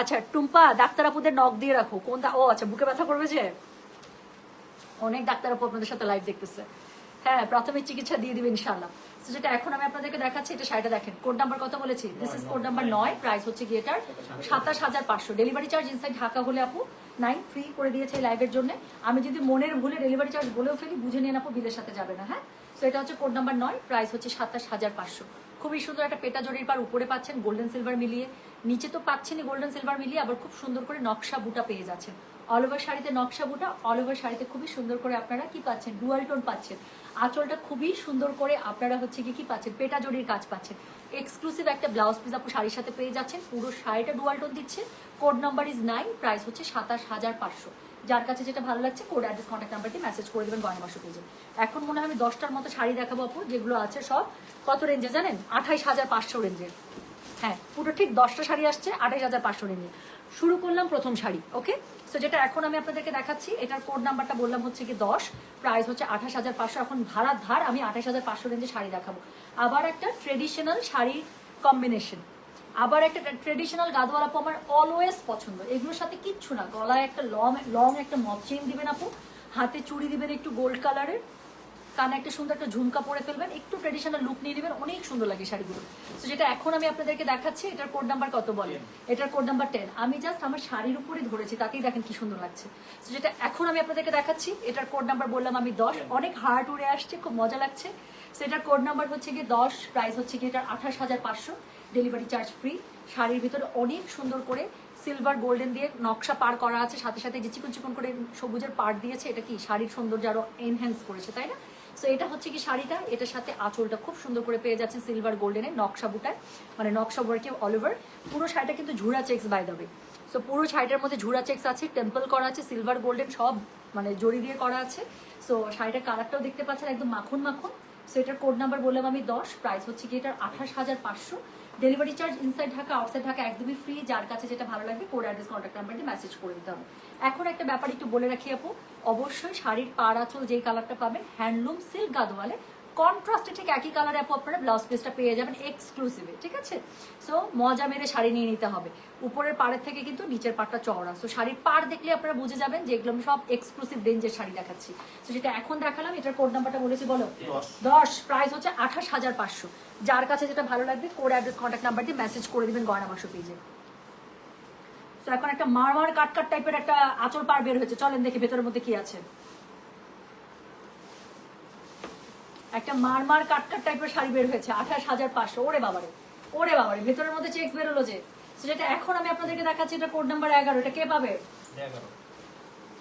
আচ্ছা টুম্পা, ডাক্তার আপুদের নখ দিয়ে রাখো, ও আচ্ছা বুকে ব্যথা করবে যে, অনেক ডাক্তার আপু আপনাদের সাথে লাইভ দেখতেছে। হ্যাঁ, প্রাথমিক চিকিৎসা দিয়ে দিবে ইনশাআল্লাহ। তো যেটা এখন আমি আপনাদেরকে দেখাচ্ছি, এটা শাড়িটা দেখেন, কোড নাম্বার কত বলেছি, this is code number 9, price হচ্ছে কি এটার 27,500। ডেলিভারি চার্জ ইনসাইড ঢাকা হলে আপু 9 ফ্রি করে দিয়েছে এই লাইভের জন্য। আমি যদি মনের ভুলে ডেলিভারি চার্জ বলেও ফেলি, বুঝে নিন আপু, বিলের সাথে যাবে না। হ্যাঁ, তো এটা হচ্ছে কোড নাম্বার 9, প্রাইস হচ্ছে 27,500। খুবই সুন্দর একটা পেটা জরির পার, উপরে পাচ্ছেন গোল্ডেন সিলভার মিলিয়ে, নিচে তো পাচ্ছেনই গোল্ডেন সিলভার মিলিয়ে, আবার খুব সুন্দর করে নকশা বুটা পেয়ে যাচ্ছেন। অল ওভার শাড়িতে নকশা বুটা, অল ওভার শাড়িতে খুবই সুন্দর করে আপনারা কি পাচ্ছেন, ডুয়াল টোন পাচ্ছেন। আঁচলটা খুবই সুন্দর করে আপনারা হচ্ছে কি পাচ্ছেন, পেটা জরির কাজ পাচ্ছেন। এক্সক্লুসিভ একটা ব্লাউজ পিস আপু শাড়ির সাথে পেয়ে যাচ্ছেন, পুরো শাড়িটা ডুয়াল টোন দিচ্ছে। কোড নাম্বার ইজ 9, প্রাইস হচ্ছে 27,500। যার কাছে যেটা ভালো লাগছে কোড অ্যাড্রেস কন্ট্যাক্ট নাম্বার দিয়ে মেসেজ করে দেবেন গয়না বাক্স পেজে। এখন মনে হয় আমি 10টার মতো শাড়ি দেখাবো আপু, যেগুলো আছে সব কত রেঞ্জে জানেন, 28,500 রেঞ্জের। হ্যাঁ, পুরো ঠিক 10টা শাড়ি আসছে 28,500 রেঞ্জে। শুরু করলাম প্রথম শাড়ি, ওকে। সো যেটা এখন আমি আপনাদেরকে দেখাচ্ছি, এটার কোড নাম্বারটা বললাম হচ্ছে কি 10, প্রাইস হচ্ছে 28,500। এখন ধারার ধার আমি 28,500 রেঞ্জে শাড়ি দেখাবো। আবার একটা ট্রেডিশনাল শাড়ির কম্বিনেশন, আবার একটা ট্রেডিশনাল গাদওয়ালা আপু আমার অলওয়েজ পছন্দ। এগুলোর সাথে কিচ্ছু না, গলায় একটা লং একটা মপ চেইন দিবেন আপু, হাতে চুড়ি দিবেন একটু গোল্ড কালারের, কানে একটা সুন্দর একটা ঝুমকা পরে ফেলবেন, একটু ট্রেডিশনাল লুক নিয়ে নেবেন, অনেক সুন্দর লাগে শাড়িগুলো। তো যেটা এখন আমি আপনাদেরকে দেখাচ্ছি, এটার কোড নাম্বার কত বলে, এটার কোড নাম্বার 10। আমি জাস্ট আমার শাড়ির উপরে ধরেছি, তাতেই দেখেন কি সুন্দর লাগছে। তো যেটা এখন আমি আপনাদেরকে দেখাচ্ছি, এটার কোড নাম্বার বললাম আমি 10, অনেক হার্ট উড়ে আসছে, খুব মজা লাগছে। সো এটার কোড নাম্বার হচ্ছে গিয়ে 10, প্রাইস হচ্ছে গিয়ে এটার 28,500, ডেলিভারি চার্জ ফ্রি। শাড়ির ভিতরে অনেক সুন্দর করে সিলভার গোল্ডেন দিয়ে নকশা পার করা আছে, সাথে সাথে যে চিকন চিকন করে সবুজের পার দিয়েছে, এটা কি শাড়ির সৌন্দর্য আরো এনহ্যান্স করেছে, তাই না? সো এটা হচ্ছে কি শাড়িটা, এটার সাথে আঁচলটা খুব সুন্দর করে পেয়ে যাচ্ছে সিলভার গোল্ডেনের নকশা বুটায়, মানে নকশা ওয়ার্কে অল ওভার। পুরো শাড়িটা কিন্তু ঝুরা checks by the way. So পুরো শাড়িটার মধ্যে ঝুরা চেক্স আছে, টেম্পল করা আছে, সিলভার গোল্ডেন সব মানে জড়ি দিয়ে করা আছে। সো শাড়িটার কালারটাও দেখতে পাচ্ছেন একদম মাখন মাখন। সো এটার কোড নাম্বার বললাম আমি 10, প্রাইস হচ্ছে কি এটার 28,500। Delivery charge inside Dhaka outside Dhaka একদমই ফ্রি। যার কাছে যেটা ভালো লাগবে কোড অ্যাড্রেস কন্ট্যাক্ট নাম্বার দিয়ে মেসেজ করে দিতে হবে। এখন একটা ব্যাপার একটু বলে রাখি আপু, অবশ্যই শাড়ির পাড় আঁচল যেই কালারটা পাবেন হ্যান্ডলুম সিল্ক গাদওয়ালে, কন্ট্রাস্টে ঠিক একই কালারে আপু আপনারা ব্লাউজ পিসটা পেয়ে যাবেন এক্সক্লুসিভে, ঠিক আছে? সো মজা মেরে শাড়ি নিয়ে নিতে হবে। উপরের পাড়ের থেকে কিন্তু নিচের পাড়টা চওড়া। সো শাড়ির পাড় দেখলে আপনারা বুঝে যাবেন যে এগুলো আমি সব এক্সক্লুসিভ রেঞ্জের শাড়ি দেখাচ্ছি। তো যেটা এখন দেখালাম, এটার কোড নাম্বারটা বলেছি বলো 10, প্রাইস হচ্ছে 28,500। যার কাছে যেটা ভালো লাগবে কোড অ্যাড্রেস কন্ট্যাক্ট নাম্বার দিয়ে মেসেজ করে দিবেন গয়না বাক্স পেজে। তো এখন একটা মারমার কাটকাট টাইপের একটা আঁচল পাড় বের হয়েছে, চলেন দেখি ভেতরের মধ্যে কি আছে। একটা মারমার কাটকাট টাইপের শাড়ি বের হয়েছে 28,500। ওরে বাবারে, ওরে বাবারে, ভেতরের মধ্যে চেক্স বেরোলো যে। যেটা এখন আমি আপনাদেরকে দেখাচ্ছি, এটা কোড নাম্বার 11। এটা কে পাবে?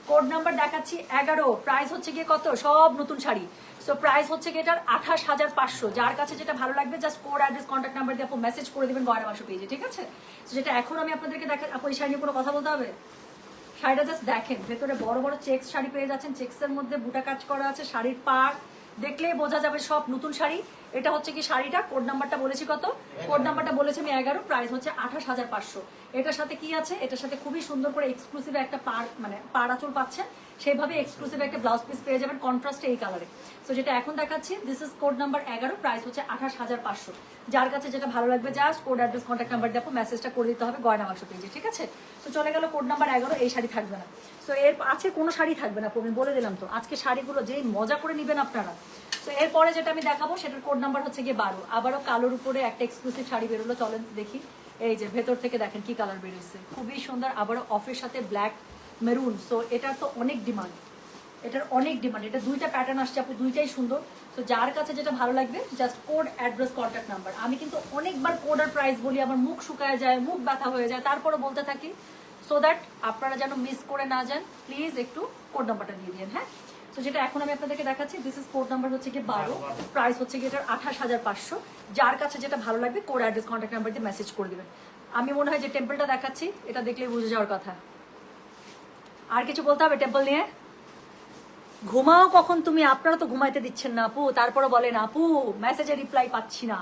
কোড নাম্বার দেখাচ্ছি 11, প্রাইস হচ্ছে গিয়ে কত, সব নতুন শাড়ি। সো প্রাইস হচ্ছে গিয়ে এটার 28,500। যার কাছে যেটা ভালো লাগবে just code address contact number দিয়ে আপু মেসেজ করে দেবেন গয়না বাক্স পেজে, ঠিক আছে? তো যেটা এখন আমি আপনাদেরকে আপু এই শাড়ি নিয়ে কোনো কথা বলতে হবে? শাড়িটা জাস্ট দেখেন, ভেতরে বড় বড় চেক্স শাড়ি পেয়ে যাচ্ছেন, চেক্সের মধ্যে বুটা কাজ করা আছে, শাড়ির পাড় দেখলেই বোঝা যাবে সব নতুন শাড়ি। এটা হচ্ছে কি শাড়িটা, কোড নাম্বারটা বলেছি কত, কোড নাম্বারটা বলেছি আমি 11, প্রাইস হচ্ছে 28,500। এটার সাথে কি আছে, এটার সাথে খুবই সুন্দর করে এক্সক্লুসিভ একটা মানে পাড় আঁচল পাচ্ছেন, সেইভাবে এক্সক্লুসিভ একটা ব্লাউজ পিস পেয়ে যাবেন কন্ট্রাস্টে এই কালারে। সো যেটা এখন দেখাচ্ছি, this is code number 11, price হচ্ছে 28,500। যার কাছে যেটা ভালো লাগবে just code address contact number দিয়ে মেসেজটা করে দিতে হবে গয়না বাক্স পেজে, ঠিক আছে? তো চলে গেল কোড নাম্বার 11, এই শাড়ি থাকবে না। সো এর আছে কোনো শাড়ি থাকবে না, আমি বলে দিলাম তো, আজকে শাড়িগুলো যেই মজা করে নেবেন আপনারা। তো এরপরে যেটা আমি দেখাবো সেটার কোড নাম্বার হচ্ছে গিয়ে 12। আবারও কালোর উপরে একটা এক্সক্লুসিভ শাড়ি বেরোলো, চলেন দেখি। এই যে ভেতর থেকে দেখেন কি কালার বেরোচ্ছে, খুবই সুন্দর, আবারও অফের সাথে ব্ল্যাক মেরুন। সো এটার তো অনেক ডিমান্ড, এটার অনেক ডিমান্ড। এটা দুইটা প্যাটার্ন আসছে আপু, দুইটাই সুন্দর। তো যার কাছে যেটা ভালো লাগবে just code address contact number. আমি কিন্তু অনেকবার কোড আর প্রাইস বলি, আমার মুখ শুকায় যায়, মুখ ব্যথা হয়ে যায়, তারপরে বলতে থাকি। সো দ্যাট আপনারা যেন মিস করে না যান, প্লিজ একটু কোড নাম্বারটা দিয়ে দিন। হ্যাঁ, তো যেটা এখন আমি আপনাদেরকে দেখাচ্ছি, দিস ইজ কোড নাম্বার হচ্ছে কি 12, প্রাইস হচ্ছে কি এটার 28,500। যার কাছে যেটা ভালো লাগবে কোড অ্যাড্রেস কন্ট্যাক্ট নাম্বার দিয়ে মেসেজ করে দিবেন। আমি মনে হয় যে টেম্পলটা দেখাচ্ছি, এটা দেখলেই বুঝে যাওয়ার কথা। আর কিছু বলতে হবে টেম্পল নিয়ে? ঘুমাও কখন তুমি? আপনারা তো ঘুমাইতে দিচ্ছেন না আপু, তারপরে বলেন আপু মেসেজে রিপ্লাই পাচ্ছি না।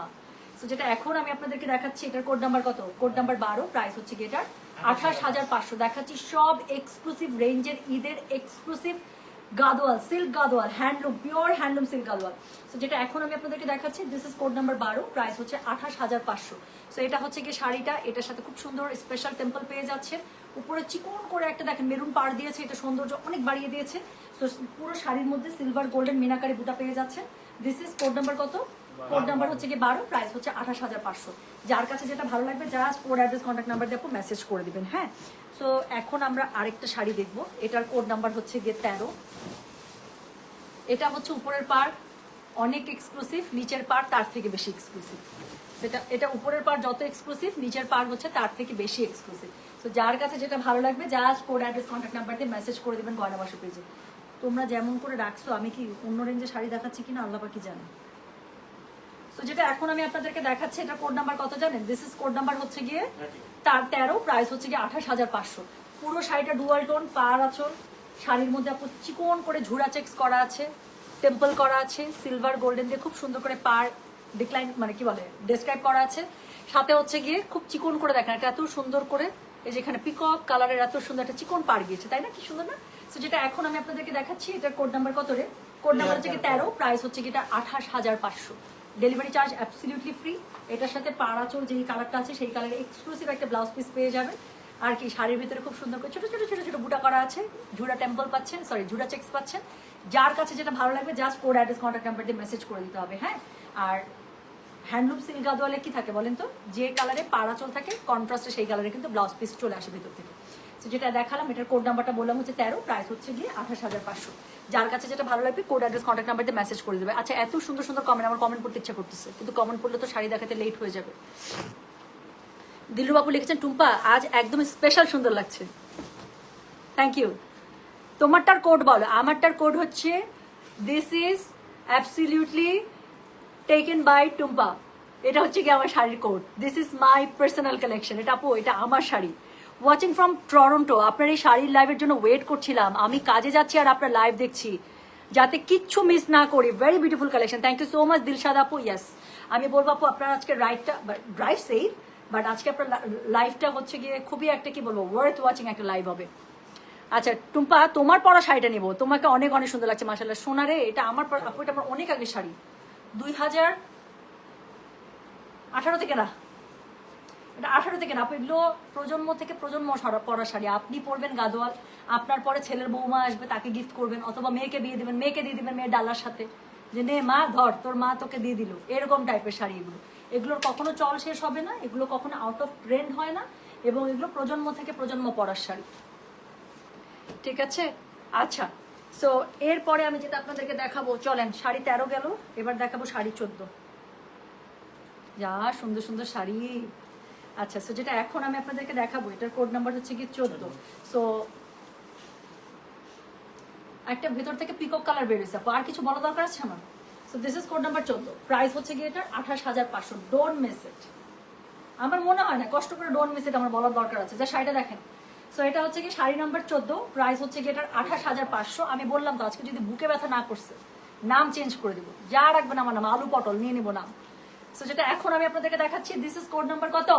তো যেটা এখন আমি আপনাদেরকে দেখাচ্ছি, এটার কোড নাম্বার কত? কোড নাম্বার 12, প্রাইস হচ্ছে কি এটার 28,500। দেখাচ্ছি সব এক্সক্লুসিভ রেঞ্জের ঈদের exclusive Gadwal, silk Gadwal, handloom, pure handloom silk Gadwal. তো যেটা এখন আমি আপনাদেরকে দেখাচ্ছি, this is code number 12, price হচ্ছে 28,500। সো এটা হচ্ছে কি শাড়িটা, এটার সাথে খুব সুন্দর স্পেশাল টেম্পল পেয়ে যাচ্ছেন। উপরে চিকন করে একটা দেখেন মেরুন পাড় দিয়েছে, এটা সৌন্দর্য অনেক বাড়িয়ে দিয়েছে। তো পুরো শাড়ির মধ্যে সিলভার গোল্ডেন মিনাকারি বুটা পেয়ে যাচ্ছে। দিস ইজ কোড নাম্বার কত? কোড নাম্বার হচ্ছে কি 12, প্রাইস হচ্ছে 28,500। যার কাছে যেটা ভালো লাগবে just code address contact number দিয়ে মেসেজ করে দিবেন। হ্যাঁ, সো এখন আমরা আরেকটা শাড়ি দেখবো, এটার কোড নাম্বার হচ্ছে গিয়ে 13। এটা হচ্ছে উপরের পাড় অনেক এক্সক্লুসিভ, নিচের পাড় তার থেকে বেশি এক্সক্লুসিভ। এটা উপরের পাড় যত এক্সক্লুসিভ, নিচের পাড় হচ্ছে তার থেকে বেশি এক্সক্লুসিভ। তো যার কাছে যেটা ভালো লাগবে just code address contact number দিয়ে মেসেজ করে দেবেন গয়না বাসা পেজে। তোমরা যেমন করে রাখছো, আমি কি অন্য রেঞ্জে শাড়ি দেখাচ্ছি কিনা আল্লাহ পাকি জানে। তো যেটা এখন আমি আপনাদেরকে দেখাচ্ছি, এটা কোড নাম্বার কত জানেন? দিস ইজ কোড নাম্বার হচ্ছে গিয়ে তার 13, প্রাইস হচ্ছে গিয়ে 28,500। পুরো শাড়িটা ডুয়াল টোন, পাড় আঁচল, শাড়ির মধ্যে আপু চিকন করে ঝুরা চেক্স করা আছে, টেম্পল করা আছে, সিলভার গোল্ডেন দিয়ে খুব সুন্দর করে পাড় ডিক্লাইন মানে কি বলে ডেসক্রাইব করা আছে। সাথে হচ্ছে গিয়ে খুব চিকন করে দেখেন, এটা এত সুন্দর করে এই যেখানে পিকক কালারের এত সুন্দর একটা চিকন পাড় গিয়েছে, তাই না? কি সুন্দর না? তো যেটা এখন আমি আপনাদেরকে দেখাচ্ছি, এটার কোড নাম্বার কত রে? কোড নাম্বার হচ্ছে কি 13, প্রাইস হচ্ছে কি এটা 28,500। Delivery charge absolutely free. এটার সাথে পাড়াচোর যেই কালারটা আছে সেই কালারের এক্সক্লুসিভ একটা ব্লাউজ পিস পেয়ে যাবেন। আর কি শাড়ির ভিতরে খুব সুন্দর করে ছোট ছোট ছোট ছোট বুটা করা আছে, ঝুরা টেম্পল পাচ্ছেন, সরি ঝুরা চেক্স পাচ্ছেন। যার কাছে যেটা ভালো লাগবে just code address contact number দিয়ে মেসেজ করে দিতে হবে। হ্যাঁ, আর হ্যান্ডলুম সিল্ক গাদোয়ালে কি থাকে বলেন তো? যে কালারে পাড়াচল থাকে কন্ট্রাস্টে সেই কালারে কিন্তু ব্লাউজ পিস চলে আসে ভিতর থেকে। তো যেটা দেখালাম, এটার কোড নাম্বারটা বললাম হচ্ছে 13, প্রাইস হচ্ছে গিয়ে 28,500। যার কাছে যেটা ভালো লাগবে কোড অ্যাড্রেস কন্ট্যাক্ট নাম্বার দিয়ে মেসেজ করে দেবে। আচ্ছা, এত সুন্দর সুন্দর কমেন্ট, আমার কমেন্ট করতে ইচ্ছা করতেছে, কিন্তু কমেন্ট করলে তো শাড়ি দেখাতে লেট হয়ে যাবে। দিল্লু বাবু লিখেছেন, টুম্পা আজ একদম স্পেশাল সুন্দর লাগছে, থ্যাংক ইউ। তোমারটার কোড বলো। আমারটার কোড হচ্ছে this is absolutely taken by Tumpa. এটা হচ্ছে কি আমার শাড়ির code. This is my personal collection. এটা আপু, এটা আমার শাড়ি। Watching from Toronto. আপনার এই শাড়ির লাইভের জন্য ওয়েট করছিলাম, আমি কাজে যাচ্ছি আর আপনার লাইভ দেখছি যাতে কিচ্ছু মিস না করি। Very beautiful collection, thank you so much Dilshad আপু। ইয়েস, আমি বলবো আপু আপনার আজকে ড্রাইভ সেফ, বাট আজকে আপনার লাইভটা হচ্ছে গিয়ে খুবই একটা কি বলবো ওয়ার্থ ওয়াচিং একটা লাইভ হবে। আচ্ছা টুম্পা, তোমার পরা শাড়িটা নিবো, তোমাকে অনেক অনেক সুন্দর লাগছে মাশাআল্লাহ। সোনারে এটা আমার আপু, এটা আমার অনেক আগের শাড়ি, 2018 থেকে না, এটা 18 থেকে না আপু। এগুলো প্রজন্ম থেকে প্রজন্ম পরা শাড়ি। আপনি পরবেন গাদোয়াল, আপনার পরে ছেলের বৌমা আসবে তাকে গিফট করবেন, অথবা মেয়েকে বিয়ে দিবেন, মেয়েকে দিয়ে দিবেন মেয়ের ডালার সাথে, যে নে মা ধর তোর মা তোকে দিয়ে দিল, এরকম টাইপের শাড়ি এগুলো। এগুলোর কখনো চল শেষ হবে না, এগুলো কখনো আউট অফ ট্রেন্ড হয় না, এবং এগুলো প্রজন্ম থেকে প্রজন্ম পরার শাড়ি, ঠিক আছে? আচ্ছা, সো এরপরে আমি যেটা আপনাদেরকে দেখাবো, চলেন শাড়ি 13 গেল, এবার দেখাবো শাড়ি 14। যা সুন্দর সুন্দর শাড়ি। আচ্ছা, সো যেটা এখন আমি আপনাদেরকে দেখাবো, এটার কোড নাম্বার হচ্ছে কি 14। সো একটা ভেতর থেকে পিকক কালার বেরিয়েছে, আর কিছু বলা দরকার আছে আমার? So this is code number 14, price হচ্ছে কি এটার 28,500। Don't miss it. আমার মনে হয় না কষ্ট করে ডোন্ট মিস ইট আমার বলার দরকার আছে। যা শাড়িটা দেখেন। সো এটা হচ্ছে কি শাড়ি নাম্বার 14, প্রাইস হচ্ছে কি এটার 28,500। আমি বললাম তো আজকে যদি বুকে ব্যথা না করছে নাম চেঞ্জ করে দিব, যা রাখবেন আমার নাম আলু পটল নিয়ে নিবো নাম। সো যেটা এখন আমি আপনাদেরকে দেখাচ্ছি, দিস ইজ কোড নাম্বার কত?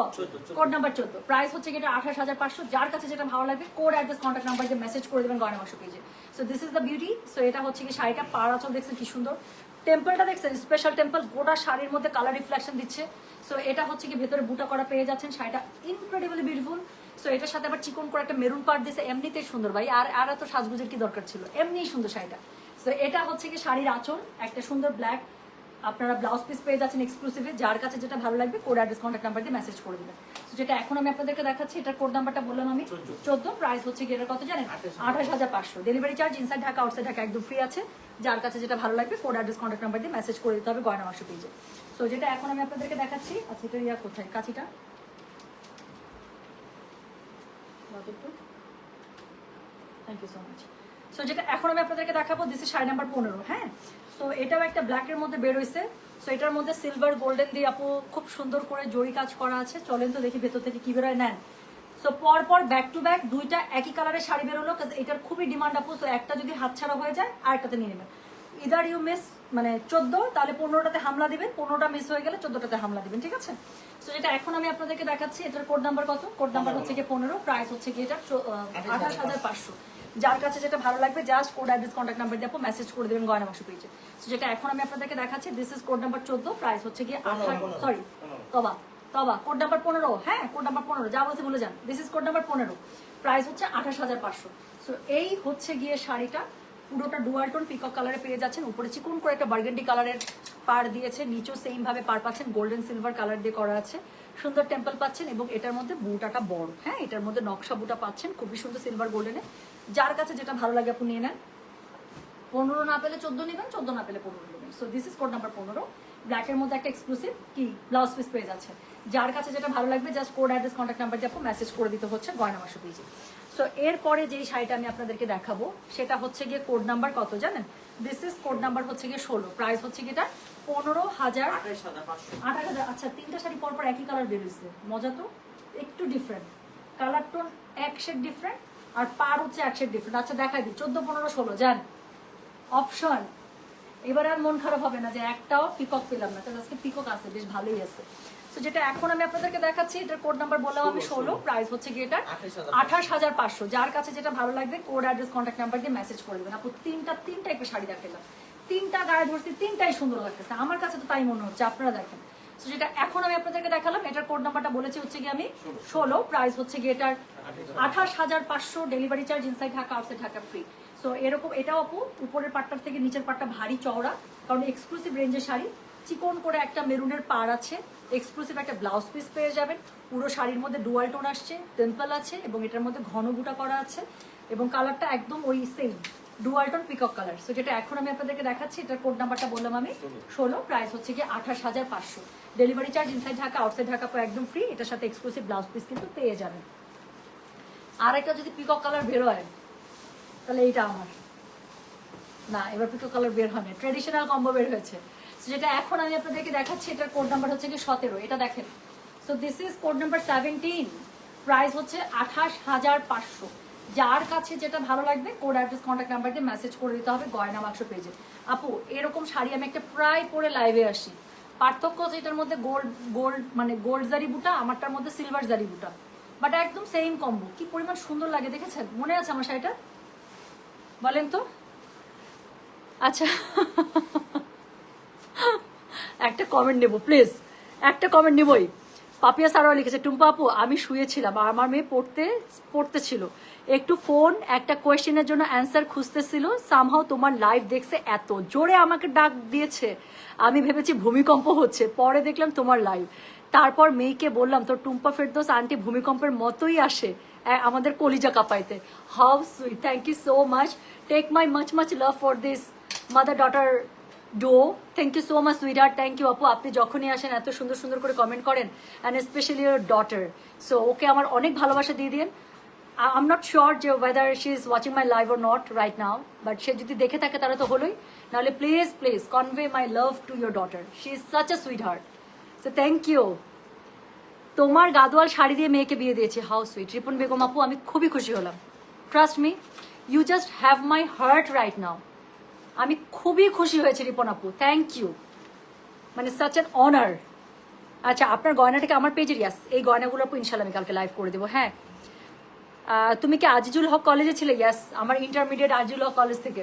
কোড নাম্বার 14, প্রাইস হচ্ছে কি এটা 28,500। যার কাছে যেটা ভালো লাগবে কোড অ্যাড্রেস কন্ট্যাক্ট নাম্বার দিয়ে মেসেজ করে দেবেন গয়না বাসা পেজে। So this is the beauty. So এটা হচ্ছে কি শাড়িটা পাড় আঁচল দেখছেন কি সুন্দর, টেম্পলটা দেখছেন স্পেশাল টেম্পল, গোটা শাড়ির মধ্যে কালার রিফ্লেকশন দিচ্ছে। সো এটা হচ্ছে কি ভেতরে বুটা করা পেয়ে যাচ্ছেন, শাড়িটা ইনক্রেডিবলি বিউটিফুল। সো এটার সাথে আবার চিকন করে একটা মেরুন পাড় দিয়েছে, এমনিতেই সুন্দর ভাই, আর এত সাজগুজের কি দরকার ছিল, এমনিই সুন্দর শাড়িটা। সো এটা হচ্ছে কি শাড়ির আঁচল, একটা সুন্দর ব্ল্যাক আপনারা ব্লাউজ পিস পেয়ে যাচ্ছেন এক্সক্লুসিভে। যার কাছে যেটা ভালো লাগবে কোড অ্যাড্রেস কন্ট্যাক্ট নাম্বার দিয়ে মেসেজ করে দেবেন। যেটা এখন আমি আপনাদেরকে দেখাচ্ছি, এটার কোড নাম্বারটা বললাম আমি 14, প্রাইস হচ্ছে কি এটার কত জানেন? 28,500। Delivery charge inside Dhaka outside Dhaka একদম ফ্রি আছে। যার কাছে যেটা ভালো লাগবে কোড অ্যাড্রেস কন্ট্যাক্ট নাম্বার দিয়ে মেসেজ করে দিতে হবে গয়না বাসা পেজে। সো যেটা এখন আমি আপনাদেরকে দেখাচ্ছি, আচ্ছা এটা ইয়া কোথায় কাছিটা, thank you so much. So যেটা এখন আমি আপনাদেরকে দেখাবো, দিস ইজ শাড়ি নাম্বার 15। হ্যাঁ, সো এটাও একটা ব্ল্যাকের মধ্যে বের হয়েছে। সো এটার মধ্যে সিলভার গোল্ডেন দিয়ে আপু খুব সুন্দর করে জরি কাজ করা আছে। চলেন তো দেখি ভেতর থেকে কি বেরোয়। নেন, সো পর ব্যাক টু ব্যাক দুইটা একই কালারের শাড়ি বেরোলো, এটার খুবই ডিমান্ড আপু। তো একটা যদি হাতছাড়া হয়ে যায় আরেকটাতে নিয়ে নেবেন। ইদার ইউ মিস মানে 14, তাহলে 15টাতে হামলা দিবেন, 15টা মিস হয়ে গেলে 14টাতে হামলা দিবেন, ঠিক আছে? সো যেটা এখন আমি আপনাদেরকে দেখাচ্ছি, এটার কোড নাম্বার কত? কোড নাম্বার হচ্ছে কি 15, প্রাইস হচ্ছে কি এটা 28,500। যার কাছে যেটা ভালো লাগবে just code address contact number দিয়ে মেসেজ করে দেবেন গয়না বাক্স পেজে। সো যেটা এখন আমি আপনাদেরকে দেখাচ্ছি, this is code number 14, price হচ্ছে কি তবা কোড নাম্বার 15, হ্যাঁ কোড নাম্বার 15, যা বলতে ভুলে যান। This is code number 15, price হচ্ছে 28,500। সো এই হচ্ছে গিয়ে শাড়িটা, পুরোটা ডুয়াল টোন পিকক কালারে পেয়ে যাচ্ছেন। উপরে চিকন করে একটা বার্গেন্ডি কালারের পার দিয়েছে, নিচেও সেম ভাবে পার পাচ্ছেন, গোল্ডেন সিলভার কালার দিয়ে করা আছে, সুন্দর টেম্পল পাচ্ছেন। এবং এটার মধ্যে বুটাটা বড়, হ্যাঁ এটার মধ্যে নকশা বুটা পাচ্ছেন, খুবই সুন্দর সিলভার গোল্ডেনে। যার কাছে যেটা ভালো লাগে আপনি নিয়ে নেন। 15 না পেলে 14 নেবেন, 14 না পেলে 15 নেবেন। So this is code number 15। ব্ল্যাকের মধ্যে একটা এক্সক্লুসিভ কি ব্লাউজ পিস পেয়ে যাচ্ছে। যার কাছে যেটা ভালো লাগবে just code address contact number দিয়ে আপনি মেসেজ করে দিতে হচ্ছে গয়না বাক্স পেজে। সো এরপরে যেই শাড়িটা আমি আপনাদেরকে দেখাবো সেটা হচ্ছে গিয়ে কোড নাম্বার কত জানেন? দিস ইজ কোড নাম্বার হচ্ছে গিয়ে 16, প্রাইস হচ্ছে গিয়ে এটা 15,000, 28,000। আচ্ছা, তিনটা শাড়ি পর একই কালার বেরিয়েছে, মজা তো। একটু ডিফারেন্ট কালার টোন, এক শেড ডিফারেন্ট, আর পার হচ্ছে এক শেড ডিফারেন্ট। আচ্ছা দেখাই দিই, 14, 15, 16 যান অপশন। এবার আর মন খারাপ হবে না যে একটাও পিকক পেলাম না, আজকে পিকক আছে, বেশ ভালোই আছে। তো যেটা এখন আমি আপনাদেরকে দেখাচ্ছি, এটার কোড নাম্বার বললাম আমি 16, প্রাইস হচ্ছে কি এটা 28,500। যার কাছে যেটা ভালো লাগবে কোড অ্যাড্রেস কন্ট্যাক্ট নাম্বার দিয়ে মেসেজ করে দেবেন। আপু তিন টাইপের শাড়ি দেখালাম, তিনটা গায়ে ধরছি, তিনটাই সুন্দর লাগতেছে, আমার কাছে তো তাই মনে হচ্ছে, আপনারা দেখেন। তো যেটা এখন আমি আপনাদেরকে দেখালাম, এটার কোড নাম্বারটা বলেছি হচ্ছে কি আমি 16, প্রাইস হচ্ছে কি এটার 28,500, delivery charge inside Dhaka outside Dhaka free. So এরকম এটাও আপু উপরের পাটটার থেকে নিচের পাটটা ভারী চওড়া, কারণ এক্সক্লুসিভ রেঞ্জের শাড়ি। চিকন করে একটা মেরুনের পাড় আছে, এক্সক্লুসিভ একটা ব্লাউজ পিস পেয়ে যাবেন। পুরো শাড়ির মধ্যে ডুয়াল টোন আসছে, টেম্পল আছে, এবং এটার মধ্যে ঘন বুটা করা আছে, এবং কালারটা একদম ওই same dual tone peacock colour. So যেটা এখন আমি আপনাদেরকে দেখাচ্ছি, এটার কোড নাম্বারটা বললাম আমি 16, প্রাইস হচ্ছে কি 28,500, delivery charge inside Dhaka outside Dhaka একদম ফ্রি। এটার সাথে এক্সক্লুসিভ ব্লাউজ পিস কিন্তু পেয়ে যাবেন। আর একটা যদি পিকক কালার বের হয় তাহলে এইটা আমার না, এবার পিকক কালার বের হয় না, ট্রেডিশনাল কম্বো বের হয়েছে। যেটা এখন আমি আপনাদেরকে দেখাচ্ছি, এটার কোড নাম্বার হচ্ছে কি 17, এটা দেখেন। So this is code number 17, price হচ্ছে 28,500। যার কাছে যেটা ভালো লাগবে কোড অ্যাড্রেস কন্ট্যাক্ট নাম্বার দিয়ে মেসেজ করে দিতে হবে গয়না বাক্স পেজে। আপু এরকম শাড়ি আমি একটা প্রায় পরে লাইভে আসি, পার্থক্য হচ্ছে এটার মধ্যে গোল্ড মানে গোল্ড জারি বুটা, আমারটার মধ্যে সিলভার জারি বুটা, বাট একদম সেম কম্বো। কি পরিমাণ সুন্দর লাগে দেখেছেন? মনে আছে আমার শাড়িটা? বলেন তো। আচ্ছা একটা কমেন্ট নেবো প্লিজ, একটা কমেন্ট নেবই। পাপিয়া সারোয়া লিখেছে, টুম্পা আপু আমি শুয়েছিলাম আর আমার মেয়ে পড়তেছিল, একটু ফোন একটা কোয়েশ্চেনের জন্য অ্যান্সার খুঁজতেছিল, সামহাও তোমার লাইভ দেখছে, এত জোরে আমাকে ডাক দিয়েছে, আমি ভেবেছি ভূমিকম্প হচ্ছে, পরে দেখলাম তোমার লাইভ। তারপর মেয়েকে বললাম তোর টুম্পা ফেরদৌস আন্টি ভূমিকম্পের মতোই আসে আমাদের কলিজা কাঁপাইতে। How sweet, thank you so much, take my much much love for this mother daughter duo. Thank you so much sweetheart, thank you আপু। আপনি যখনই আসেন এত সুন্দর সুন্দর করে কমেন্ট করেন, and specially your daughter. So okay আমার অনেক ভালোবাসা দিয়ে দিন। আই এম নট শিওর যে whether she is watching my live or not right now, but সে যদি দেখে থাকে তাহলে তো হলোই, নাহলে please please convey my love to your daughter, she is such a sweet heart. So thank you. তোমার গাদোয়াল শাড়ি দিয়ে মেয়েকে বিয়ে দিয়েছে, হাউ সুইট। রিপন বেগম আপু আমি খুবই খুশি হলাম, trust me, you just have my heart right now. আমি খুবই খুশি হয়েছি রিপন আপু, থ্যাংক ইউ, মানে সাচ অ্যান অনার। আচ্ছা আপনার গয়নাটাকে আমার পেজের, ইয়াস এই গয়নাগুলো আপু ইনশাল্লাহ আমি কালকে লাইভ করে দেবো। হ্যাঁ তুমি কি আজিজুল হক কলেজে ছিলে? ইয়াস, আমার ইন্টারমিডিয়েট আজিজুল হক কলেজ থেকে,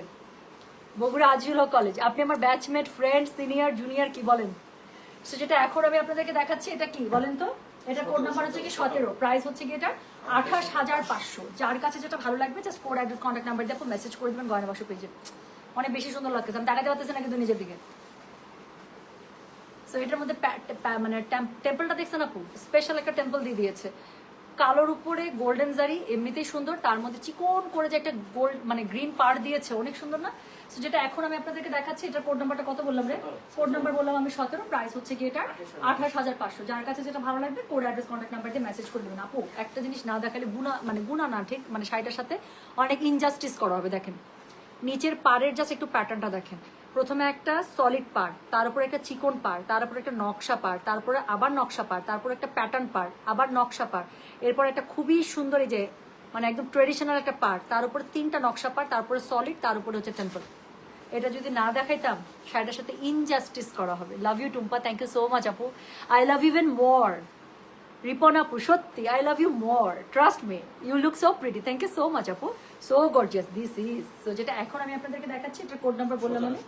বগুড়া আজিজুল হক কলেজ। আপনি আমার ব্যাচমেট, ফ্রেন্ড, সিনিয়র, জুনিয়র কি বলেন? সো যেটা এখন আমি আপনাদেরকে দেখাচ্ছি এটা কি বলেন তো, এটা কোড নাম্বার হচ্ছে কি 17, প্রাইস হচ্ছে কি এটা 28,500। যার কাছে যেটা ভালো লাগবে just code address contact number দিয়ে আপনি মেসেজ করে দেবেন গয়না বাক্স পেজে। অনেক বেশি সুন্দর লাগতেছে, আমি দেখাতে পারতেছি না কিন্তু নিজের দিকে। সো এটার মধ্যে মানে টেম্পলটা দেখছেন আপু, স্পেশাল একটা টেম্পল দিয়ে দিয়েছে, কালোর উপরে গোল্ডেন জারি, এমনিতেই সুন্দর, তার মধ্যে চিকন করে যে একটা গোল্ড মানে গ্রিন পার দিয়েছে, অনেক সুন্দর না? সো যেটা এখন আমি আপনাদেরকে দেখাচ্ছি, এটার কোড নাম্বারটা কত বললাম রে? কোড নাম্বার বললাম আমি 17, প্রাইস হচ্ছে কি এটা 28,500। যার কাছে যেটা ভালো লাগবে কোড অ্যাড্রেস কন্ট্যাক্ট নাম্বার দিয়ে মেসেজ করে দেবেন। আপু একটা জিনিস না দেখালে গুণা না, ঠিক মানে শাড়িটার সাথে অনেক ইনজাস্টিস করা হবে। দেখেন নিচের পাড়ের জাস্ট একটু প্যাটার্নটা দেখেন, প্রথমে একটা সলিড পার, তার উপরে একটা চিকন পার, তার উপরে একটা নকশা পার, তারপরে আবার নকশা পার, তারপরে একটা প্যাটার্ন পার, আবার নকশা পার, এরপর একটা খুবই সুন্দর এই যে মানে একদম ট্রেডিশনাল একটা পার, তার উপরে 3টা নকশা পার, তারপরে সলিড, তার উপরে হচ্ছে টেম্পল। এটা যদি না দেখাইতাম শাড়িটার সাথে ইনজাস্টিস করা হবে। Love you Tumpa, thank you so much আপু। I love even more Ripon আপু, সত্যি I love you more, trust me, you look so pretty, thank you so much আপু, so gorgeous this is. So যেটা এখন আমি আপনাদেরকে দেখাচ্ছি, এটা কোড নাম্বার বললাম আমি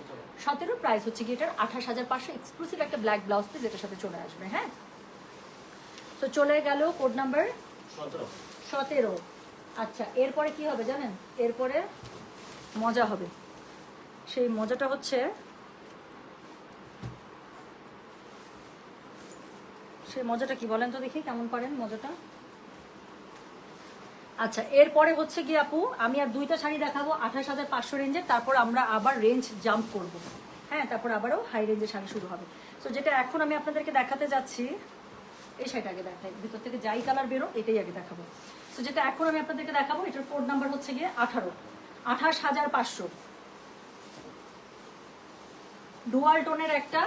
17, প্রাইস হচ্ছে কি এটার 28,500, এক্সক্লুসিভ একটা ব্ল্যাক ব্লাউজ পিস এটার সাথে চলে আসবে। হ্যাঁ, তো চলে গেল কোড নাম্বার 17। আচ্ছা, এরপরে কি হবে জানেন? এরপরে মজা হবে। সেই মজাটা হচ্ছে, সেই মজাটা কি বলেন তো দেখি, কেমন পারেন মজাটা? আচ্ছা, এরপরে হচ্ছে কি আপু, আমি আর 2টা শাড়ি দেখাবো 28,500 রেঞ্জের, তারপর আমরা আবার রেঞ্জ জাম্প করব। হ্যাঁ, তারপর আবারও হাই রেঞ্জের শাড়ি শুরু হবে। তো যেটা এখন আমি আপনাদেরকে দেখাতে যাচ্ছি, এই শাড়িটা আগে দেখাই, ভিতর থেকে যাই কালার বেরো এটাই আগে দেখাবো। তো যেটা এখন আমি আপনাদেরকে দেখাবো, এটার কোড নাম্বার হচ্ছে গিয়ে 28,500, ডুয়াল টোনের একটা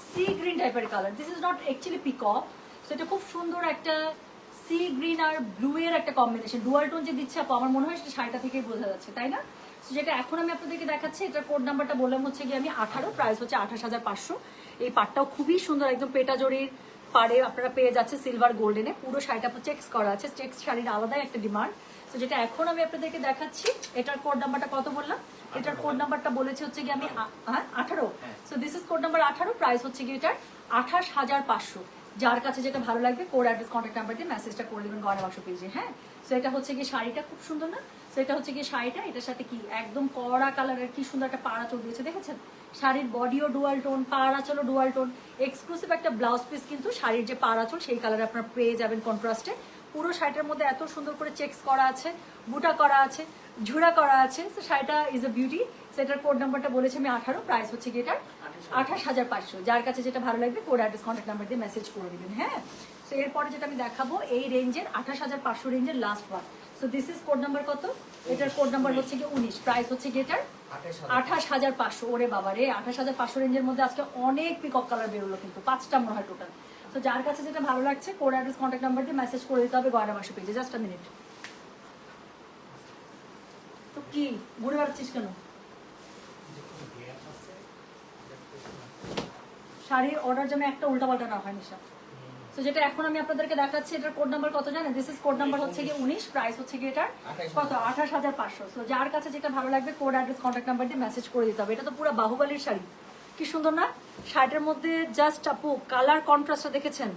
সি গ্রিন টাইপের colour. This is not actually peacock, so এটা খুব সুন্দর একটা সি গ্রিন আর ব্লু এর একটা কম্বিনেশন। ডুয়াল টোন যে দিচ্ছে আপু, আমার মনে হয় সেটা শাড়িটা থেকেই বোঝা যাচ্ছে, তাই না? সো যেটা এখন আমি আপনাদেরকে দেখাচ্ছি, এটার কোড নাম্বারটা বললাম হচ্ছে গিয়ে আমি 18, প্রাইস হচ্ছে 28,500। এই পাটটাও খুবই সুন্দর, একদম পেটা জড়ির পাড়ে আপনারা পেয়ে যাচ্ছে সিলভার গোল্ডেনে, পুরো শাড়িটা চেক্স করা আছে, চেক্স শাড়ির আলাদাই একটা ডিমান্ড। তো যেটা এখন আমি আপনাদেরকে দেখাচ্ছি, এটার কোড নাম্বারটা কত বললাম? এটার কোড নাম্বারটা বলেছি হচ্ছে কি আমি 18। So this is code number 18, price হচ্ছে কি এটার 28,500। যার কাছে যেটা ভালো লাগবে কোড অ্যাড্রেস কন্ট্যাক্ট নাম্বার দিয়ে মেসেজটা করে দেবেন গয়না বাক্স পেজে। হ্যাঁ, সো এটা হচ্ছে কি শাড়িটা খুব সুন্দর না? সো এটা হচ্ছে কি শাড়িটা, এটার সাথে কি একদম কড়া কালারের কি সুন্দর একটা পাড়া চল দিয়েছে, দেখেছেন? শাড়ির বডিও ডুয়াল টোন, পাড়া চলো ডুয়াল টোন, এক্সক্লুসিভ একটা ব্লাউজ পিস, কিন্তু শাড়ির যে পাড়া চল সেই কালারে আপনারা পেয়ে যাবেন কন্ট্রাস্টে। পুরো শাড়িটার মধ্যে এত সুন্দর করে চেক্স করা আছে, বুটা করা আছে, ঝুড়া করা আছে। তো শাড়িটা ইজ এ বিউটি। সেটার কোড নাম্বারটা বলেছি আমি 18, প্রাইস হচ্ছে কি এটার 28,500। যার কাছে যেটা ভালো লাগবে কোড অ্যাড্রেস কন্ট্যাক্ট নাম্বার দিয়ে মেসেজ করে দিবেন। হ্যাঁ, সো এরপরে যেটা আমি দেখাবো এই রেঞ্জের 28,500 রেঞ্জের last one. So this is code number কত? এটার কোড নাম্বার হচ্ছে কি 19, প্রাইস হচ্ছে কি এটার 28,500। ওরে বাবা রে, 28,500 রেঞ্জের মধ্যে আজকে অনেক পিকক কালার বেরোলো, কিন্তু 5টা মনে হয় টোটাল। তো যার কাছে যেটা ভালো লাগছে কোড অ্যাড্রেস কন্ট্যাক্ট নাম্বার দিয়ে মেসেজ করে দিতে হবে গয়না বাক্স পেজে। Just a minute. তো কি ঘুরে বেড়াচ্ছিস কেন? শাড়ির অর্ডার যেন একটা উল্টাপাল্টা না হয় নিশা। তো যেটা এখন আমি আপনাদেরকে দেখাচ্ছি, এটার কোড নাম্বার কত জানেন? দিস ইজ কোড নাম্বার হচ্ছে কি 19, প্রাইস হচ্ছে কি এটার কত? 28,500। তো যার কাছে যেটা ভালো লাগবে কোড অ্যাড্রেস কন্ট্যাক্ট নাম্বার দিয়ে মেসেজ করে দিতে হবে। এটা তো পুরো বাহুবলীর শাড়ি, কি সুন্দর না? শাড়িটার মধ্যে জাস্ট আপু কালার কন্ট্রাস্টটা দেখেছেন?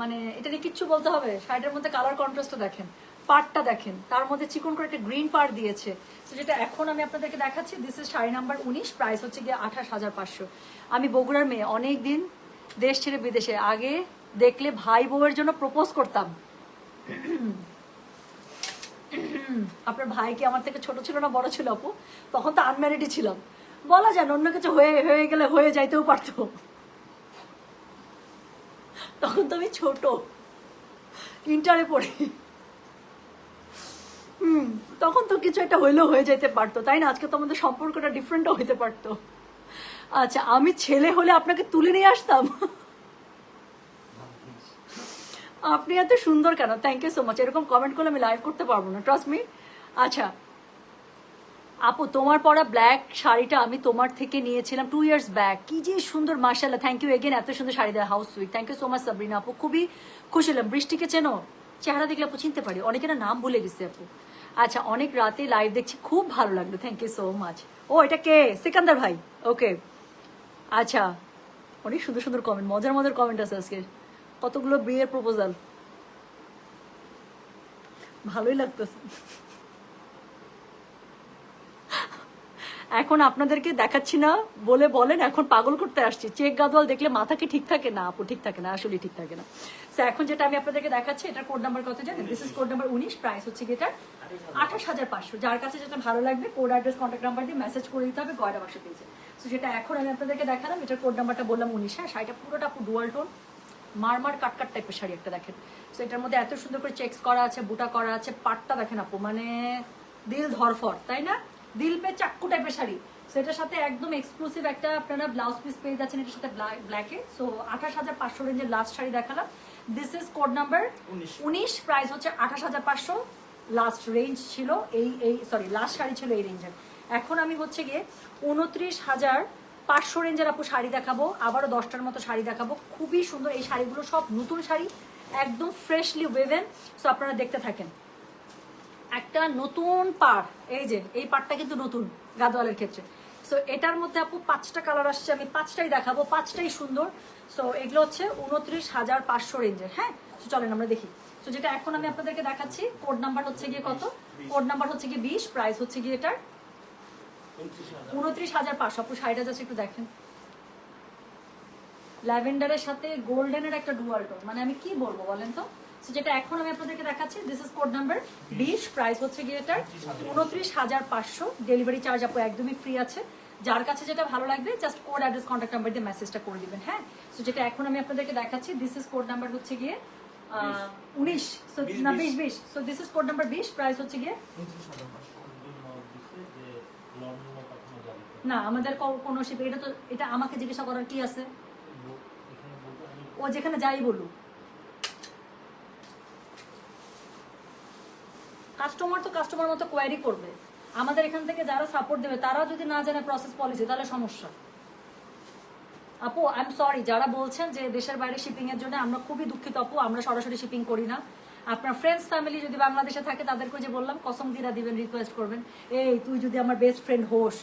মানে এটা নিয়ে কিচ্ছু বলতে হবে, শাড়িটার মধ্যে কালার কন্ট্রাস্টটা দেখেন, পাড়টা দেখেন, তার মধ্যে চিকন করে একটা গ্রিন পাড় দিয়েছে। তো যেটা এখন আমি আপনাদেরকে দেখাচ্ছি, this is sari number 19, price হচ্ছে গিয়ে 28,500। আমি বগুড়ার মেয়ে, অনেক দিন দেশ ছেড়ে বিদেশে, আগে দেখলে ভাই বউয়ের জন্য প্রপোজ করতাম। আপনার ভাই কি আমার থেকে ছোট ছিল না বড় ছিল আপু? তখন তো আনম্যারিডই ছিলাম, বলা যায় অন্য কিছু হয়ে গেলে হয়ে যাইতেও পারতো। তখন তো আমি ছোট, ইন্টারে পড়ি। তখন তো কিছু একটা হইলেও হয়ে যেতে পারতো, তাই না? আজকে তো আমাদের সম্পর্কটা ডিফারেন্টও হইতে পারতো। আচ্ছা, আমি ছেলে হলে আপনাকে তুলে নিয়ে আসতাম। আপনি এত সুন্দর কেন? Thank you so much. এরকম কমেন্ট করলে আমি লাইভ করতে পারবো না, ট্রাস্ট মি। আচ্ছা আপু, তোমার পরা ব্ল্যাক শাড়িটা আমি তোমার থেকে নিয়েছিলাম 2 ইয়ার্স ব্যাক, কি যে সুন্দর, মাশাআল্লাহ, থ্যাংক ইউ এগেন, এত সুন্দর শাড়ি দেওয়া, how sweet, thank you so much Sabrina আপু, খুবই খুশি হলাম। বৃষ্টিকে চেনো? চেহারা দেখলে আপু চিনতে পারি, অনেকের নাম ভুলে গেছে আপু। আচ্ছা, অনেক রাতে লাইভ দেখছি, খুব ভালো লাগলো, থ্যাংক ইউ সো মাচ। ও এটা কে? সিকান্দার ভাই, ওকে। আচ্ছা, অনেক সুন্দর সুন্দর কমেন্ট, মজার মজার কমেন্ট আছে আজকে, কতগুলো বিয়ের প্রপোজাল, ভালোই লাগতেছে। এখন আপনাদেরকে দেখাচ্ছি না বলে বলেন এখন পাগল করতে আসছি। চেক গাদওয়াল দেখলে মাথা কি ঠিক থাকে? না আপু, ঠিক থাকে না, আসলে ঠিক থাকে না। তো এখন যেটা আমি আপনাদেরকে দেখাচ্ছি, এটার কোড নাম্বার কত জানেন? This is code number 19, price হচ্ছে এটা 28,500। যার কাছে যেটা ভালো লাগবে কোড অ্যাড্রেস কন্ট্যাক্ট নাম্বার দিয়ে মেসেজ করে দিতে হবে গয়না বাক্স পেজে। তো যেটা এখন আমি আপনাদেরকে দেখালাম, এটার কোড নাম্বারটা বললাম 19। হ্যাঁ, শাড়িটা পুরোটা আপু ডুয়াল টোন, মারমার কাটকাট টাইপের শাড়ি একটা দেখেন। তো এটার মধ্যে এত সুন্দর করে চেক্স করা আছে, বুটা করা আছে, পাটটা দেখেন আপু, মানে দিল ধরফর, তাই না? দিল পে চাক্কু টাইপের শাড়ি, সো এটার সাথে একদম এক্সক্লুসিভ একটা আপনারা ব্লাউজ পিস পেয়ে যাচ্ছেন এটার সাথে ব্ল্যাকে। সো 28,500 রেঞ্জের লাস্ট শাড়ি দেখালাম। This is code number 19, price হচ্ছে 28,500। লাস্ট রেঞ্জ ছিল সরি লাস্ট শাড়ি ছিল এই রেঞ্জের। এখন আমি হচ্ছে গিয়ে 29,500 রেঞ্জের আপু শাড়ি দেখাবো, আবারও 10টার মতো শাড়ি দেখাবো। খুবই সুন্দর এই শাড়িগুলো, সব নতুন শাড়ি, একদম ফ্রেশলি ওয়েভেন। সো আপনারা দেখতে থাকেন। একটা নতুন পাড়, এই যে এই পাড়টা কিন্তু নতুন গাদোয়ালের ক্ষেত্রে। সো এটার মধ্যে আপু 5টা কালার আসছে, আমি 5টাই দেখাবো, 5টাই সুন্দর। সো এগুলো হচ্ছে 29,500 রেঞ্জের। হ্যাঁ, তো চলেন আমরা দেখি। তো যেটা এখন আমি আপনাদেরকে দেখাচ্ছি, কোড নাম্বার হচ্ছে গিয়ে কত? কোড নাম্বার হচ্ছে গিয়ে 20, প্রাইস হচ্ছে গিয়ে এটার 29,500। আপু শাড়িটা যাচ্ছে একটু দেখেন, ল্যাভেন্ডারের সাথে গোল্ডেনের একটা ডুয়াল টোন, মানে আমি কি বলবো বলেন তো। যেটা এখন আমি আপনাদেরকে দেখাচ্ছি, this is code number 20, price হচ্ছে গিয়ে এটার 29,500। ডেলিভারি চার্জ আপু একদমই ফ্রি আছে। যার কাছে যেটা ভালো লাগবে just code address contact number দিয়ে মেসেজটা করে দিবেন। হ্যাঁ, সো যেটা এখন আমি আপনাদেরকে দেখাচ্ছি, দিস ইজ কোড নাম্বার হচ্ছে গিয়ে 19, সো না 20। So this is code number 20, price হচ্ছে গিয়ে না আমাদের কোনো শিপে, এটা তো এটা আমাকে জিজ্ঞাসা করার কি আছে, ও যেখানে যাই বলুক। কাস্টমার তো কাস্টমার মতো কোয়ারি করবে। আমাদের এখান থেকে যারা সাপোর্ট দেবে তারা যদি না জানে প্রসেস পলিসি, তাহলে সমস্যা। আপু আই এম সরি, যারা বলছেন যে দেশের বাইরে শিপিং এর জন্য, আমরা খুবই দুঃখিত আপু, আমরা সরাসরি শিপিং করি না। আপনার ফ্রেন্ডস ফ্যামিলি যদি বাংলাদেশে থাকে তাদেরকে যে বললাম কসম দিরা দিবেন, রিকোয়েস্ট করবেন, এই তুই যদি আমার বেস্ট ফ্রেন্ড হোস,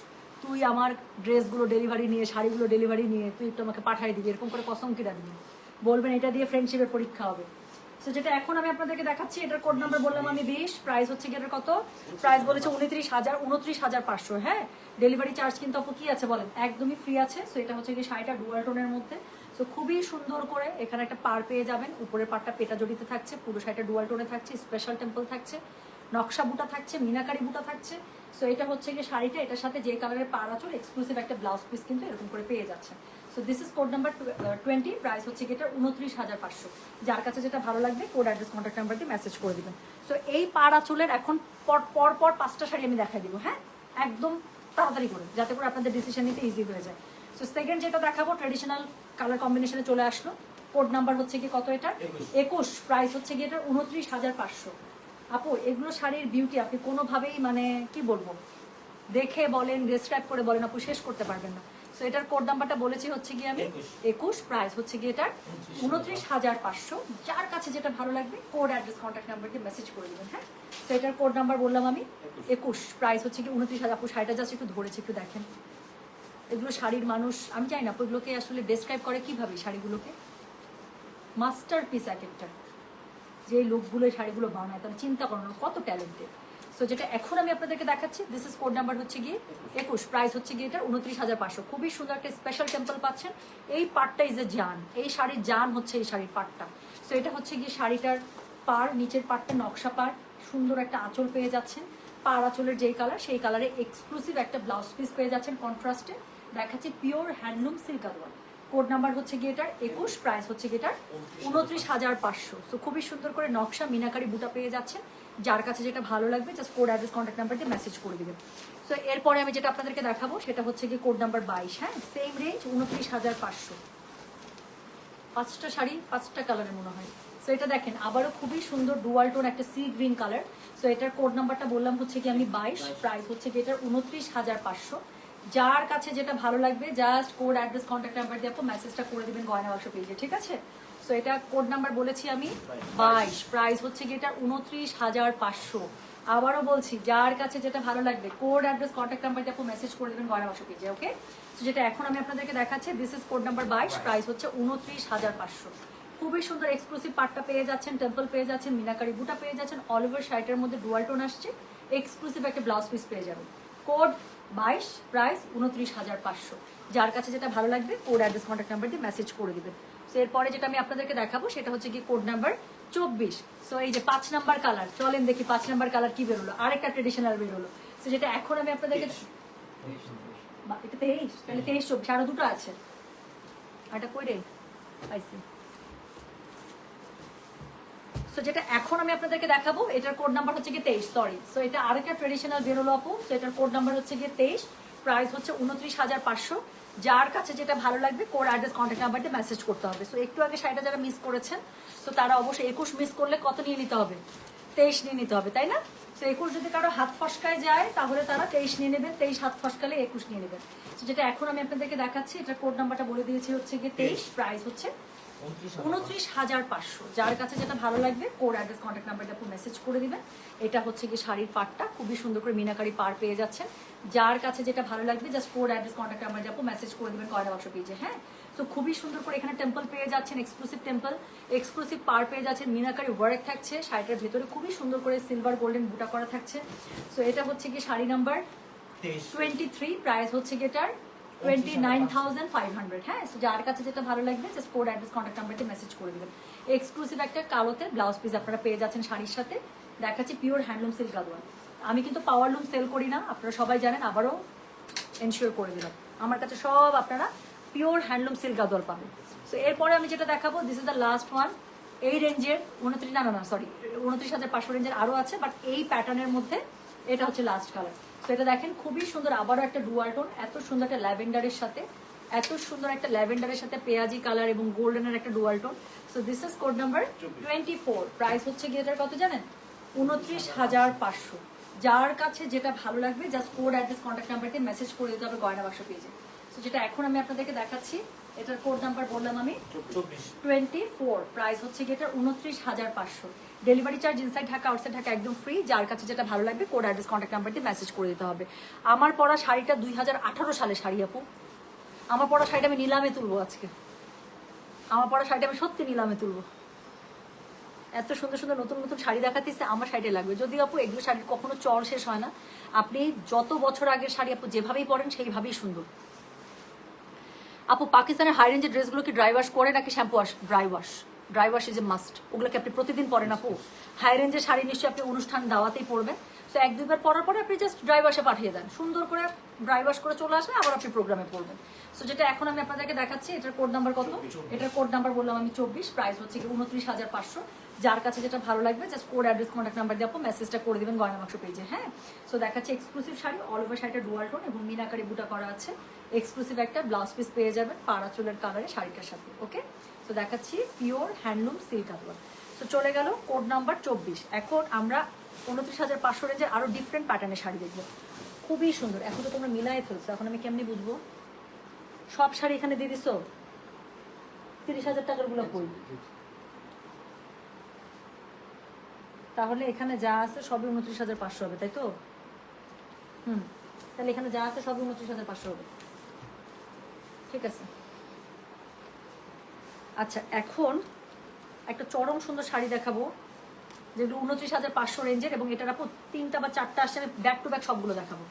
তুই আমার ড্রেসগুলো ডেলিভারি নিয়ে, শাড়িগুলো ডেলিভারি নিয়ে তুই একটু আমাকে পাঠিয়ে দিবি, এরকম করে কসম কিরা দিবি, বলবেন এটা দিয়ে ফ্রেন্ডশিপের পরীক্ষা হবে। সো যেটা এখন আমি আপনাদেরকে দেখাচ্ছি, এটার কোড নাম্বার বললাম আমি 20, প্রাইস হচ্ছে কি এটার কত? প্রাইস বলেছে 29,500। হ্যাঁ, ডেলিভারি চার্জ কিন্তু আপু কি আছে বলেন, একদমই ফ্রি আছে। সো এটা হচ্ছে কি শাড়িটা ডুয়াল টোনের মধ্যে। সো খুবই সুন্দর করে এখানে একটা পার পেয়ে যাবেন, উপরের পাটটা পেটা জড়িতে থাকছে, পুরো শাড়িটা ডুয়াল টোনে থাকছে, স্পেশাল টেম্পল থাকছে, নকশা বুটা থাকছে, মিনাকারি বুটা থাকছে। সো এটা হচ্ছে কি শাড়িটা, এটার সাথে যে কালারের পার আঁচল, এক্সক্লুসিভ একটা ব্লাউজ পিস কিন্তু এরকম করে পেয়ে যাচ্ছে। So this is code number 20, price হচ্ছে কি এটা 29,500। যার কাছে যেটা ভালো লাগবে কোড অ্যাড্রেস কন্ট্যাক্ট নাম্বার দিয়ে মেসেজ করে দিবেন। সো এই পার আঁচলের এখন পর 5টা শাড়ি আমি দেখাই দিব। হ্যাঁ, একদম তাড়াতাড়ি করে, যাতে করে আপনাদের ডিসিশন নিতে ইজি হয়ে যায়। সো সেকেন্ড যেটা দেখাবো, ট্রেডিশনাল কালার কম্বিনেশনে চলে আসলো। কোড নাম্বার হচ্ছে কি কত এটা? 21, প্রাইস হচ্ছে কি এটা 29,500। আপু এগুলো শাড়ির বিউটি আপনি কোনোভাবেই মানে কি বলবো, দেখে বলেন, ডেসক্রাইব করে বলেন আপু শেষ করতে পারবেন না। সো এটার কোড নাম্বারটা বলেছি হচ্ছে গিয়ে আমি 21, প্রাইস হচ্ছে গিয়ে এটার 29,500। যার কাছে যেটা ভালো লাগবে কোড অ্যাড্রেস কন্ট্যাক্ট নাম্বার দিয়ে মেসেজ করে দেবেন। হ্যাঁ, তো এটার কোড নাম্বার বললাম আমি 21, প্রাইস হচ্ছে কি 29,000। আপু শাড়িটা জাস্ট একটু ধরেছি, একটু দেখেন। এগুলো শাড়ির মানুষ, আমি চাই না আপু এগুলোকে আসলে ডেসক্রাইব করে কিভাবে, শাড়িগুলোকে মাস্টার পিস এক একটা, যে লোকগুলো শাড়িগুলো বানায় তারা চিন্তা করেন কত ট্যালেন্টেড। সো যেটা এখন আমি আপনাদেরকে দেখাচ্ছি, দিস ইজ কোড নাম্বার হচ্ছে গিয়ে 21, প্রাইস হচ্ছে গিয়ে এটা 29,500। খুবই সুন্দর একটা স্পেশাল টেম্পল পাচ্ছেন। এই পার্টটা ইজ এ জান, এই শাড়ির জান হচ্ছে এই শাড়ির পার্টটা। সো এটা হচ্ছে গিয়ে শাড়িটার পার, নিচের পার্টটা নকশা পার, সুন্দর একটা আঁচল পেয়ে যাচ্ছেন। পার আঁচলের যেই কালার সেই কালারে এক্সক্লুসিভ একটা ব্লাউজ পিস পেয়ে যাচ্ছেন কন্ট্রাস্টে। দেখাচ্ছি pure handloom silk Gadwal. Code number হচ্ছে গিয়ে এটার 21, প্রাইস হচ্ছে গিয়ে এটার 29,500। সো খুবই সুন্দর করে নকশা মিনাকারি বুটা পেয়ে যাচ্ছে। যার কাছে যেটা ভালো লাগবে just code address contact number দিয়ে মেসেজ করে দিবেন। সো এরপরে আমি যেটা আপনাদেরকে দেখাবো সেটা হচ্ছে গিয়ে কোড নাম্বার 22। হ্যাঁ, সেম রেঞ্জ 29,500। 5টা শাড়ি 5টা কালারের মনে হয়। সো এটা দেখেন আবারও খুবই সুন্দর ডুয়াল টোন একটা সি গ্রিন কালার। সো এটার কোড নাম্বারটা বললাম হচ্ছে কি আমি 22, প্রাইস হচ্ছে কি এটার 29,500। যার কাছে যেটা ভালো লাগবে just code address contact number দিয়ে আপনি মেসেজটা করে দিবেন গয়না বাক্স পেজে, ঠিক আছে। সো এটা কোড নাম্বার বলেছি আমি 22, প্রাইস হচ্ছে কি এটা 29,500। আবারও বলছি যার কাছে যেটা ভালো লাগবে কোড অ্যাড্রেস কন্ট্যাক্ট নাম্বার দিয়ে আপনি মেসেজ করে দেবেন গয়না বাক্স পেজে, ওকে। তো যেটা এখন আমি আপনাদেরকে দেখাচ্ছি, this is code number 22, price হচ্ছে 29,500। খুবই সুন্দর এক্সক্লুসিভ পাটটা পেয়ে যাচ্ছেন, টেম্পল পেয়ে যাচ্ছেন, মিনাকারি বুটা পেয়ে যাচ্ছেন, অল ওভার শাড়িটার মধ্যে ডুয়াল টোন আসছে, এক্সক্লুসিভ একটা ব্লাউজ পিস পেয়ে যাবেন। Code 22, price 29,500। যার কাছে যেটা ভালো লাগবে কোড অ্যাড্রেস কন্ট্যাক্ট নাম্বার দিয়ে মেসেজ করে দিবেন। সো এরপরে যেটা আমি আপনাদেরকে দেখাবো সেটা হচ্ছে কি কোড নাম্বার 24। সো এই যে 5 নাম্বার কালার, চলেন দেখি 5 নাম্বার কালার কি বেরোলো, আরেকটা ট্রেডিশনাল বেরোলো। সো যেটা এখন আমি আপনাদেরকে, এটা 23, তাহলে 23 24 আরো দুটো আছে, এটা কই রে পাইছি। সো যেটা এখন আমি আপনাদেরকে দেখাবো এটার কোড নাম্বার হচ্ছে গিয়ে 23, সরি। সো এটা আরেকটা ট্রেডিশনাল বেরোলো আপু। সো এটার কোড নাম্বার হচ্ছে গিয়ে 23, প্রাইস হচ্ছে 29,500। যার কাছে যেটা ভালো লাগবে কোড অ্যাড্রেস কন্ট্যাক্ট নাম্বার দিয়ে মেসেজ করতে হবে। সো একটু আগে শাড়িটা যারা মিস করেছেন, তো তারা অবশ্যই 21 মিস করলে কত নিয়ে নিতে হবে? 23 নিয়ে নিতে হবে, তাই না? তো 21 যদি কারো হাত ফসকায় যায় তাহলে তারা 23 নিয়ে নেবেন, 23 হাত ফসকালে 21 নিয়ে নেবেন। তো যেটা এখন আমি আপনাদেরকে দেখাচ্ছি, এটা কোড নাম্বারটা বলে দিয়েছি হচ্ছে গিয়ে 23, প্রাইস হচ্ছে 29,500। যার কাছে যেটা ভালো লাগবে কোড অ্যাড্রেস কন্ট্যাক্ট নাম্বারটা আপনি মেসেজ করে দিবেন। এটা হচ্ছে কি শাড়ির পাড়টা খুবই সুন্দর করে মিনাকারি পাড় পেয়ে যাচ্ছেন। যার কাছে যেটা ভালো লাগবে just code address contact number আপনি মেসেজ করে দিবেন কয়না বাক্স পেজে। হ্যাঁ, তো খুবই সুন্দর করে এখানে টেম্পল পেয়ে যাচ্ছেন, এক্সক্লুসিভ টেম্পল, এক্সক্লুসিভ পাড় পেয়ে যাচ্ছেন, মিনাকারি ওয়ার্ক থাকছে শাড়িটার ভেতরে, খুবই সুন্দর করে সিলভার গোল্ডেন বুটা করা থাকছে। সো এটা হচ্ছে কি শাড়ি নাম্বার 23, প্রাইস হচ্ছে কি এটার 29,500। হ্যাঁ, সো যার কাছে যেটা ভালো লাগবে জাস্ট কোড অ্যাড্রেস কন্ট্যাক্ট নাম্বারটি মেসেজ করে দিবেন। এক্সক্লুসিভ একটা কালোতে ব্লাউজ পিস আপনারা পেয়ে যাচ্ছেন শাড়ির সাথে। দেখাচ্ছি পিওর হ্যান্ডলুম সিল্ক গাদোয়াল। আমি কিন্তু পাওয়ার লুম সেল করি না, আপনারা সবাই জানেন, আবারও এনশিওর করে দিলাম আমার কাছে সব আপনারা পিওর হ্যান্ডলুম সিল্ক গাদোয়াল পাবেন। সো এরপরে আমি যেটা দেখাবো, this is the last one. এই রেঞ্জের 29,500 রেঞ্জের আরও আছে, বাট এই প্যাটার্নের মধ্যে এটা হচ্ছে লাস্ট কালার। তো এটা দেখেন খুবই সুন্দর, আবারও একটা ডুয়াল টোন, এত সুন্দর একটা ল্যাভেন্ডারের সাথে, এত সুন্দর একটা ল্যাভেন্ডারের সাথে পেঁয়াজি কালার এবং গোল্ডেনের একটা dual tone. So this is code number 24, price হচ্ছে গিয়ে এটার কত জানেন? 29,500। যার কাছে যেটা ভালো লাগবে জাস্ট কোড অ্যাড্রেস কন্ট্যাক্ট নাম্বারতে মেসেজ করে দিতে হবে গয়না বাক্স পেজে। সো যেটা এখন আমি আপনাদেরকে দেখাচ্ছি, এটার কোড নাম্বার বললাম আমি 24, প্রাইস হচ্ছে গিয়ে এটার 29,500। Delivery charge inside Dhaka outside Dhaka একদম ফ্রি। যার কাছে যেটা ভালো লাগবে কোড অ্যাড্রেস কন্ট্যাক্ট নাম্বার দিয়ে মেসেজ করে দিতে হবে। আমার পরা শাড়িটা 2018 সালে শাড়ি আপু, আমার পরা শাড়িটা আমি নিলামে তুলবো আজকে, আমার পরা শাড়িটা আমি সত্যি নিলামে তুলবো। এত সুন্দর সুন্দর নতুন নতুন শাড়ি দেখাতেছে, আমার শাড়িটা লাগবে। যদি আপু এগুলো শাড়ির কখনো চল শেষ হয় না, আপনি যত বছর আগের শাড়ি আপু যেভাবেই পরেন সেইভাবেই সুন্দর। আপু পাকিস্তানের হাই রেঞ্জের ড্রেসগুলো কি ড্রাই ওয়াশ করে নাকি shampoo wash? Dry wash, dry wash is a must. ওগুলোকে আপনি প্রতিদিন পরেন আপু। হাই রেঞ্জের শাড়ি নিশ্চয়ই আপনি অনুষ্ঠান দাওয়াতেই পরবেন। তো 1-2 বার পরার পরে আপনি জাস্ট ড্রাই ওয়াশে পাঠিয়ে দেন, সুন্দর করে ড্রাই ওয়াশ করে চলে আসবে, আবার আপনি প্রোগ্রামে পড়বেন। সো যেটা এখন আমি আপনাদেরকে দেখাচ্ছি, এটার কোড নাম্বার কত? এটার কোড নাম্বার বললাম আমি 24, প্রাইস হচ্ছে কি 29,500। যার কাছে যেটা ভালো লাগবে just code address contact number দিয়ে আপু মেসেজটা করে দেবেন গয়না বাক্স পেজে। হ্যাঁ, সো দেখাচ্ছি এক্সক্লুসিভ শাড়ি, অল ওভার শাড়িটা ডুয়াল টোন এবং মিনাকারি বুটা করা আছে। এক্সক্লুসিভ একটা ব্লাউজ পিস পেয়ে যাবেন পাড়া চুলের কালারে শাড়িটার সাথে। ওকে, তো দেখাচ্ছি পিওর হ্যান্ডলুম সিল্ক গাদোয়াল। তো চলে গেল কোড নাম্বার 24। এখন আমরা 29,500 রেঞ্জের আরো ডিফারেন্ট প্যাটার্নের শাড়ি দেখবো, খুবই সুন্দর। এখন তো তোমরা মিলাই ফেলছো, এখন আমি কেমনি বুঝবো? সব শাড়ি এখানে দিয়ে দিছো, 30,000 টাকার গুলো কই? তাহলে এখানে যা আছে সবই 29,500 হবে, তাই তো? তাহলে এখানে যা আছে সবই 29,500 হবে, ঠিক আছে। আচ্ছা, এখন একটা চরম সুন্দর শাড়ি দেখাবো যেগুলো 29,500 রেঞ্জের, এবং এটার আপু 3টা বা 4টা আসছে, আমি ব্যাক টু ব্যাক সবগুলো দেখাবো।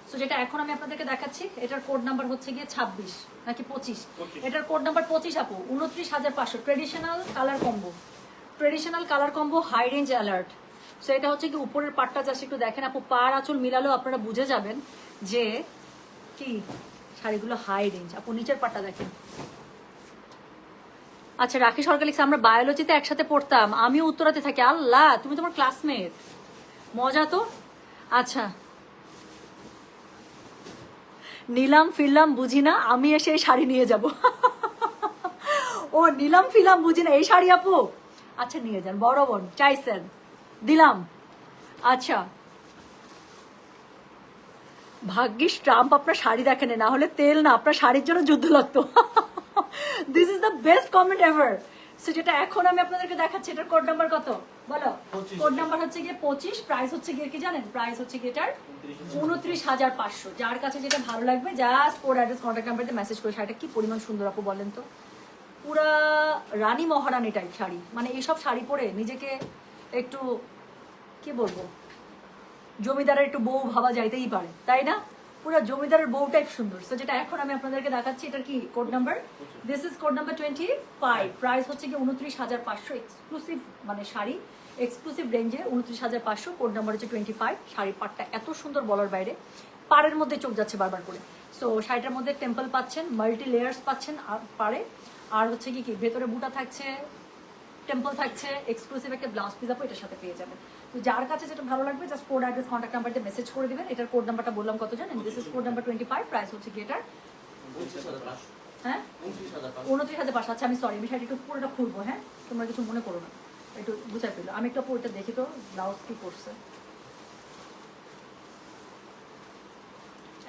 সো যেটা এখন আমি আপনাদেরকে দেখাচ্ছি, এটার কোড নাম্বার হচ্ছে গিয়ে 26 নাকি 25। এটার কোড নাম্বার 25 আপু, 29,500। Traditional colour combo, traditional colour combo, high range alert. So এটা হচ্ছে কি উপরের পাটটা জাস্ট একটু দেখেন আপু, পাড় আঁচল মিলালেও আপনারা বুঝে যাবেন যে কি শাড়িগুলো হাই রেঞ্জ। আপু নিচের পাটটা দেখেন। আচ্ছা, রাখি সরকার লিখছে আমরা বায়োলজিতে একসাথে পড়তাম, আমিও উত্তরাতে থাকি। আল্লাহ, তুমি তোমার ক্লাসমেট, মজা তো। আচ্ছা, নিলাম ফিরলাম বুঝি না, আমি এসে এই শাড়ি নিয়ে যাব। ও নিলাম ফিরলাম বুঝি না এই শাড়ি আপু, আচ্ছা নিয়ে যান, বড় বোন চাইছেন, দিলাম। আচ্ছা, ভাগ্যিস ট্রাম্প আপনার শাড়ি দেখেন, না হলে তেল না আপনার শাড়ির জন্য যুদ্ধ লাগতো। This is the best comment ever. So যেটা এখন আমি আপনাদেরকে দেখাচ্ছি, এটার কোড নাম্বার কত বলো? কোড নাম্বার হচ্ছে গিয়ে 25, প্রাইস হচ্ছে গিয়ে কি জানেন? প্রাইস হচ্ছে গিয়ে এটার 29,500। যার কাছে যেটা ভালো লাগবে জাস্ট কোড অ্যাড্রেস কন্ট্যাক্ট নাম্বারতে মেসেজ করে। শাড়িটা কি পরিমাণ সুন্দর আপু বলেন তো, পুরা রানী মহারানী টাইপ শাড়ি। মানে এইসব শাড়ি পরে নিজেকে একটু কি বলবো, জমিদারের একটু বউ ভাবা যাইতেই পারে, তাই না? পুরো জমিদারের বউ টাইপ সুন্দর। সো যেটা এখন আমি আপনাদেরকে দেখাচ্ছি, এটার কি code number? This is code number 25, price হচ্ছে কি 29,500। এক্সক্লুসিভ মানে শাড়ি, এক্সক্লুসিভ রেঞ্জে 29,500, কোড নাম্বার হচ্ছে 25। শাড়ির পাটটা এত সুন্দর বলার বাইরে, পাড়ের মধ্যে চোখ যাচ্ছে বারবার করে। সো শাড়িটার মধ্যে টেম্পল পাচ্ছেন, মাল্টি লেয়ার্স পাচ্ছেন পাড়ে, আর হচ্ছে কি ভেতরে বুটা থাকছে, টেম্পল থাকছে, এক্সক্লুসিভ একটা ব্লাউজ পিস আপু এটার সাথে পেয়ে যাবেন। তো যার কাছে যেটা ভালো লাগবে just code address contact number দিয়ে মেসেজ করে দিবেন। এটার কোড নাম্বারটা বললাম কত জানেন? This is code number 25, price হচ্ছে কি এটার? হ্যাঁ 29,500। আচ্ছা আমি সরি, আমি শাড়ি একটু পুরোটা খুলবো, হ্যাঁ তোমরা কিছু মনে করো না, একটু বুঝাই পেলো। আমি একটু পুরোটা দেখি তো ব্লাউজ কি করছে।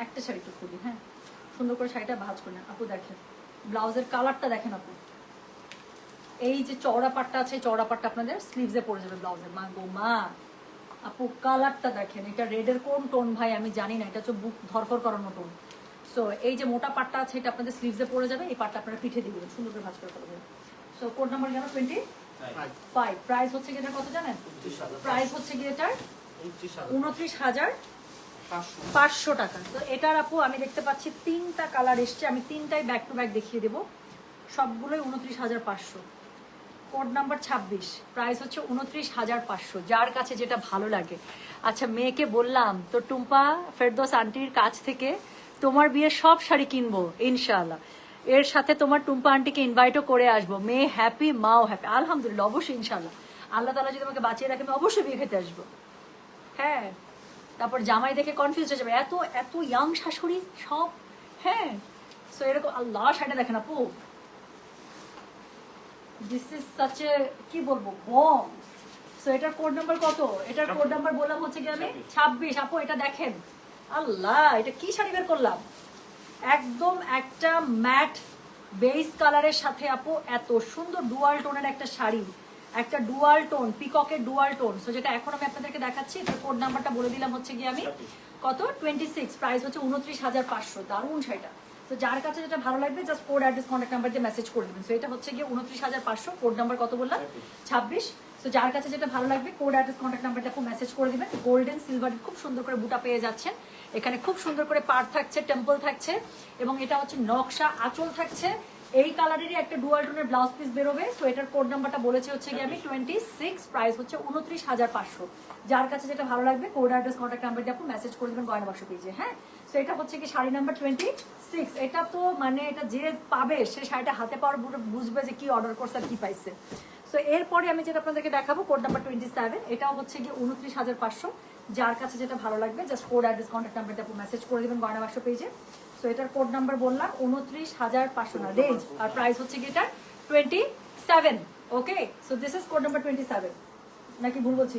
একটা শাড়ি একটু খুলি, হ্যাঁ সুন্দর করে শাড়িটা ভাঁজ করে নেন। আপু দেখেন ব্লাউজের কালারটা দেখেন আপু, এই যে চওড়া পাটটা আছে, চওড়া পাটটা আপনাদের স্লিভসে পড়ে যাবে ব্লাউজের। মা গো মা, আপু কালারটা দেখেন, এটা রেডের কোন টোন ভাই আমি জানি না, এটা হচ্ছে বুক ধরফর করানো টোন। সো এই যে মোটা পাটটা আছে এটা আপনাদের স্লিভসে পড়ে যাবে, এই পাটটা আপনারা পিঠে দিয়ে দেবেন, সুন্দর করে ভাঁজ করে ফেলবেন। সো কোড নাম্বার জানো 25, প্রাইস হচ্ছে কি এটা কত জানেন? প্রাইস হচ্ছে কি এটার 29,500 টাকা। তো এটার আপু আমি দেখতে পাচ্ছি 3টা কালার এসছে, আমি 3টাই ব্যাক টু ব্যাক দেখিয়ে দেবো, সবগুলোই 29,500। কোড নাম্বার 26, প্রাইস হচ্ছে 29,500, যার কাছে যেটা ভালো লাগে। আচ্ছা মেয়েকে বললাম তো টুম্পা ফেরদৌস আন্টির কাছ থেকে তোমার বিয়ের সব শাড়ি কিনবো ইনশাআল্লাহ, এর সাথে তোমার টুম্পা আন্টিকে ইনভাইটও করে আসবো। মেয়ে হ্যাপি, মাও হ্যাপি, আলহামদুলিল্লাহ, অবশ্যই ইনশাআল্লাহ আল্লাহ তাআলা যদি আমাকে বাঁচিয়ে রাখে আমি অবশ্যই বিয়ে খেতে আসবো। হ্যাঁ তারপর জামাই দেখে কনফিউজ হয়ে যাবে, এত এত ইয়াং শাশুড়ি সব। হ্যাঁ সো এরকম আল্লাহ শাড়িটা দেখেন আপু, দিস ইজ সাচ এ কি বলবো বম। সো এটার কোড নাম্বার কত? এটার কোড নাম্বার বললাম হচ্ছে কি আমি 26। আপু এটা দেখেন, আল্লাহ এটা কি শাড়ি বের করলাম, একদম একটা ম্যাট বেস কালারের সাথে আপু এত সুন্দর ডুয়াল টোনের একটা শাড়ি, একটা ডুয়াল টোন, পিককের ডুয়াল টোন। সো যেটা এখন আমি আপনাদেরকে দেখাচ্ছি, এটার কোড নাম্বারটা বলে দিলাম হচ্ছে কি আমি কত 26, প্রাইস হচ্ছে 29,500। দারুণ শাড়িটা। তো যার কাছে যেটা ভালো লাগবে just code address contact number দিয়ে মেসেজ করে দেবেন। সো এটা হচ্ছে গিয়ে 29,500, কোড নাম্বার কত বললাম 26। তো যার কাছে যেটা ভালো লাগবে কোড অ্যাড্রেস কন্ট্যাক্ট নাম্বারটা খুব মেসেজ করে দিবেন। গোল্ডেন সিলভার খুব সুন্দর করে বুটা পেয়ে যাচ্ছেন, এখানে খুব সুন্দর করে পাড় থাকছে, টেম্পল থাকছে, এবং এটা হচ্ছে নকশা আঁচল থাকছে। এই কালারেরই একটা ডুয়াল টোনের ব্লাউজ পিস বেরোবে। সো এটার কোড নাম্বারটা বলেছি হচ্ছে গিয়ে আমি 26, প্রাইস হচ্ছে 29,500। যার কাছে যেটা ভালো লাগবে কোড অ্যাড্রেস কন্ট্যাক্ট নাম্বার দিয়ে আপনি মেসেজ করে দেবেন গয়না বাক্স পেজে। হ্যাঁ সো এটা হচ্ছে কি শাড়ি নাম্বার 26। এটা তো মানে এটা যে পাবে সে শাড়িটা হাতে পাওয়ার বুঝবে যে কি অর্ডার করছে আর কি পাইছে। সো এরপরে আমি যেটা আপনাদেরকে দেখাবো কোড নাম্বার 27, এটাও হচ্ছে গিয়ে 29,500। যার কাছে যেটা ভালো লাগবে জাস্ট কোড অ্যাড্রেস কন্ট্যাক্ট নাম্বারটা আপনি মেসেজ করে দেবেন গয়না বাক্স পেজে। সো এটার কোড নাম্বার বললাম 29,500 না রেঞ্জ, আর প্রাইস হচ্ছে কি এটা 27। Okay so this is code number 27, নাকি ভুল বলছি?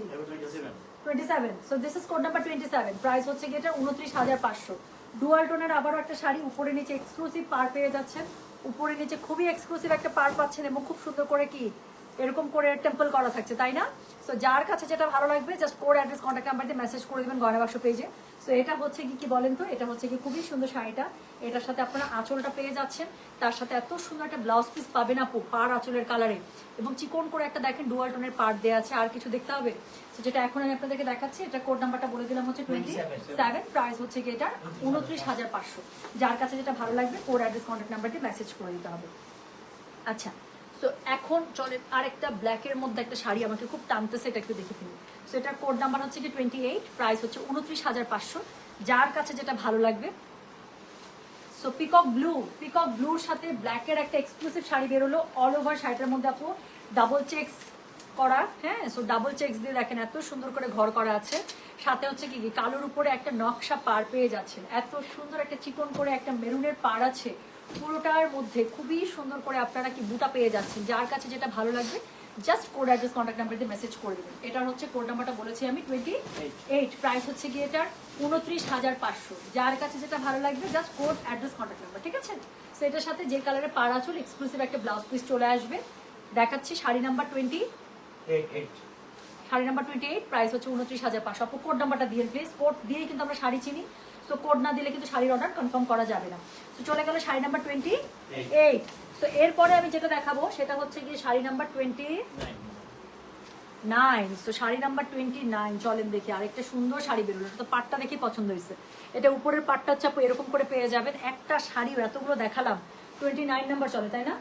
27। So this is code number 27, price হচ্ছে কি এটা 29,500। ডুয়াল টোনের আবারও একটা শাড়ি, উপরে নিচে এক্সক্লুসিভ পার পেয়ে যাচ্ছেন, উপরে নিচে খুবই এক্সক্লুসিভ একটা পার পাচ্ছেন, এবং খুব সুন্দর করে কি এরকম করে টেম্পল করা থাকছে, তাই না? সো যার কাছে যেটা ভালো লাগবে just code address contact number দিয়ে মেসেজ করে দেবেন গয়না বাক্স পেজে। সো এটা হচ্ছে কি বলেন তো, এটা হচ্ছে কি খুবই সুন্দর শাড়িটা, এটার সাথে আপনারা আঁচলটা পেয়ে যাচ্ছেন, তার সাথে এত সুন্দর একটা ব্লাউজ পিস পাবেন আপু পার আঁচলের কালারে, এবং চিকন করে একটা দেখেন ডুয়াল টোনের পার দেওয়া আছে। আর কিছু দেখতে হবে? তো যেটা এখন আমি আপনাদেরকে দেখাচ্ছি, এটা কোড নাম্বারটা বলে দিলাম হচ্ছে 27, প্রাইস হচ্ছে কি এটা 29,500। যার কাছে যেটা ভালো লাগবে কোড অ্যাড্রেস কন্ট্যাক্ট নাম্বার দিয়ে মেসেজ করে দিতে হবে। আচ্ছা তো এখন চলেন আরেকটা ব্ল্যাকের মধ্যে একটা শাড়ি আমাকে খুব টানতেছে, এটা একটু দেখে ফেলি। সো এটার কোড নাম্বার হচ্ছে কি 28, প্রাইস হচ্ছে 29,500। যার কাছে যেটা ভালো লাগবে। সো পিকক ব্লুর সাথে ব্ল্যাকের একটা এক্সক্লুসিভ শাড়ি বেরোলো, অল ওভার শাড়িটার মধ্যে আপু ডাবল চেকস করা। হ্যাঁ সো ডাবল চেকস দিয়ে দেখেন এত সুন্দর করে ঘর করা আছে, সাথে হচ্ছে কি কালোর উপরে একটা নকশা পার পেয়ে যাচ্ছেন, এত সুন্দর একটা চিকন করে একটা মেরুনের পার আছে, পুরোটার মধ্যে খুবই সুন্দর করে আপনারা কি বুটা পেয়ে যাচ্ছেন। যার কাছে যেটা ভালো লাগবে just code address contact number দিয়ে মেসেজ করে দেবেন। এটার হচ্ছে কোড নাম্বারটা বলেছি আমি 28, প্রাইস হচ্ছে গিয়ে এটার 29,500। যার কাছে যেটা ভালো লাগবে just code address contact number, ঠিক আছে? সো এটার সাথে যে কালারে পার আঁচল এক্সক্লুসিভ একটা ব্লাউজ পিস চলে আসবে। দেখাচ্ছি sari number 28, sari number 28, price হচ্ছে 29,500। আপু কোড নাম্বারটা দিয়ে প্লিজ, কোড দিয়েই কিন্তু আমরা শাড়ি চিনি, তো কোড না দিলে কিন্তু শাড়ির অর্ডার কনফার্ম করা যাবে না। তো চলে গেল শাড়ি নাম্বার 28। তো এরপরে আমি যেটা দেখাবো সেটা হচ্ছে গিয়ে শাড়ি নাম্বার 29। তো শাড়ি নাম্বার 29 চলেন দেখি, আরেকটা সুন্দর শাড়ি বেরোলো, তো পাটটা দেখি পছন্দ হয়েছে। এটা উপরের পাটটা হচ্ছে আপু এরকম করে পেয়ে যাবেন, একটা শাড়িও এতগুলো দেখালাম 29 নাম্বার চলে, তাই না?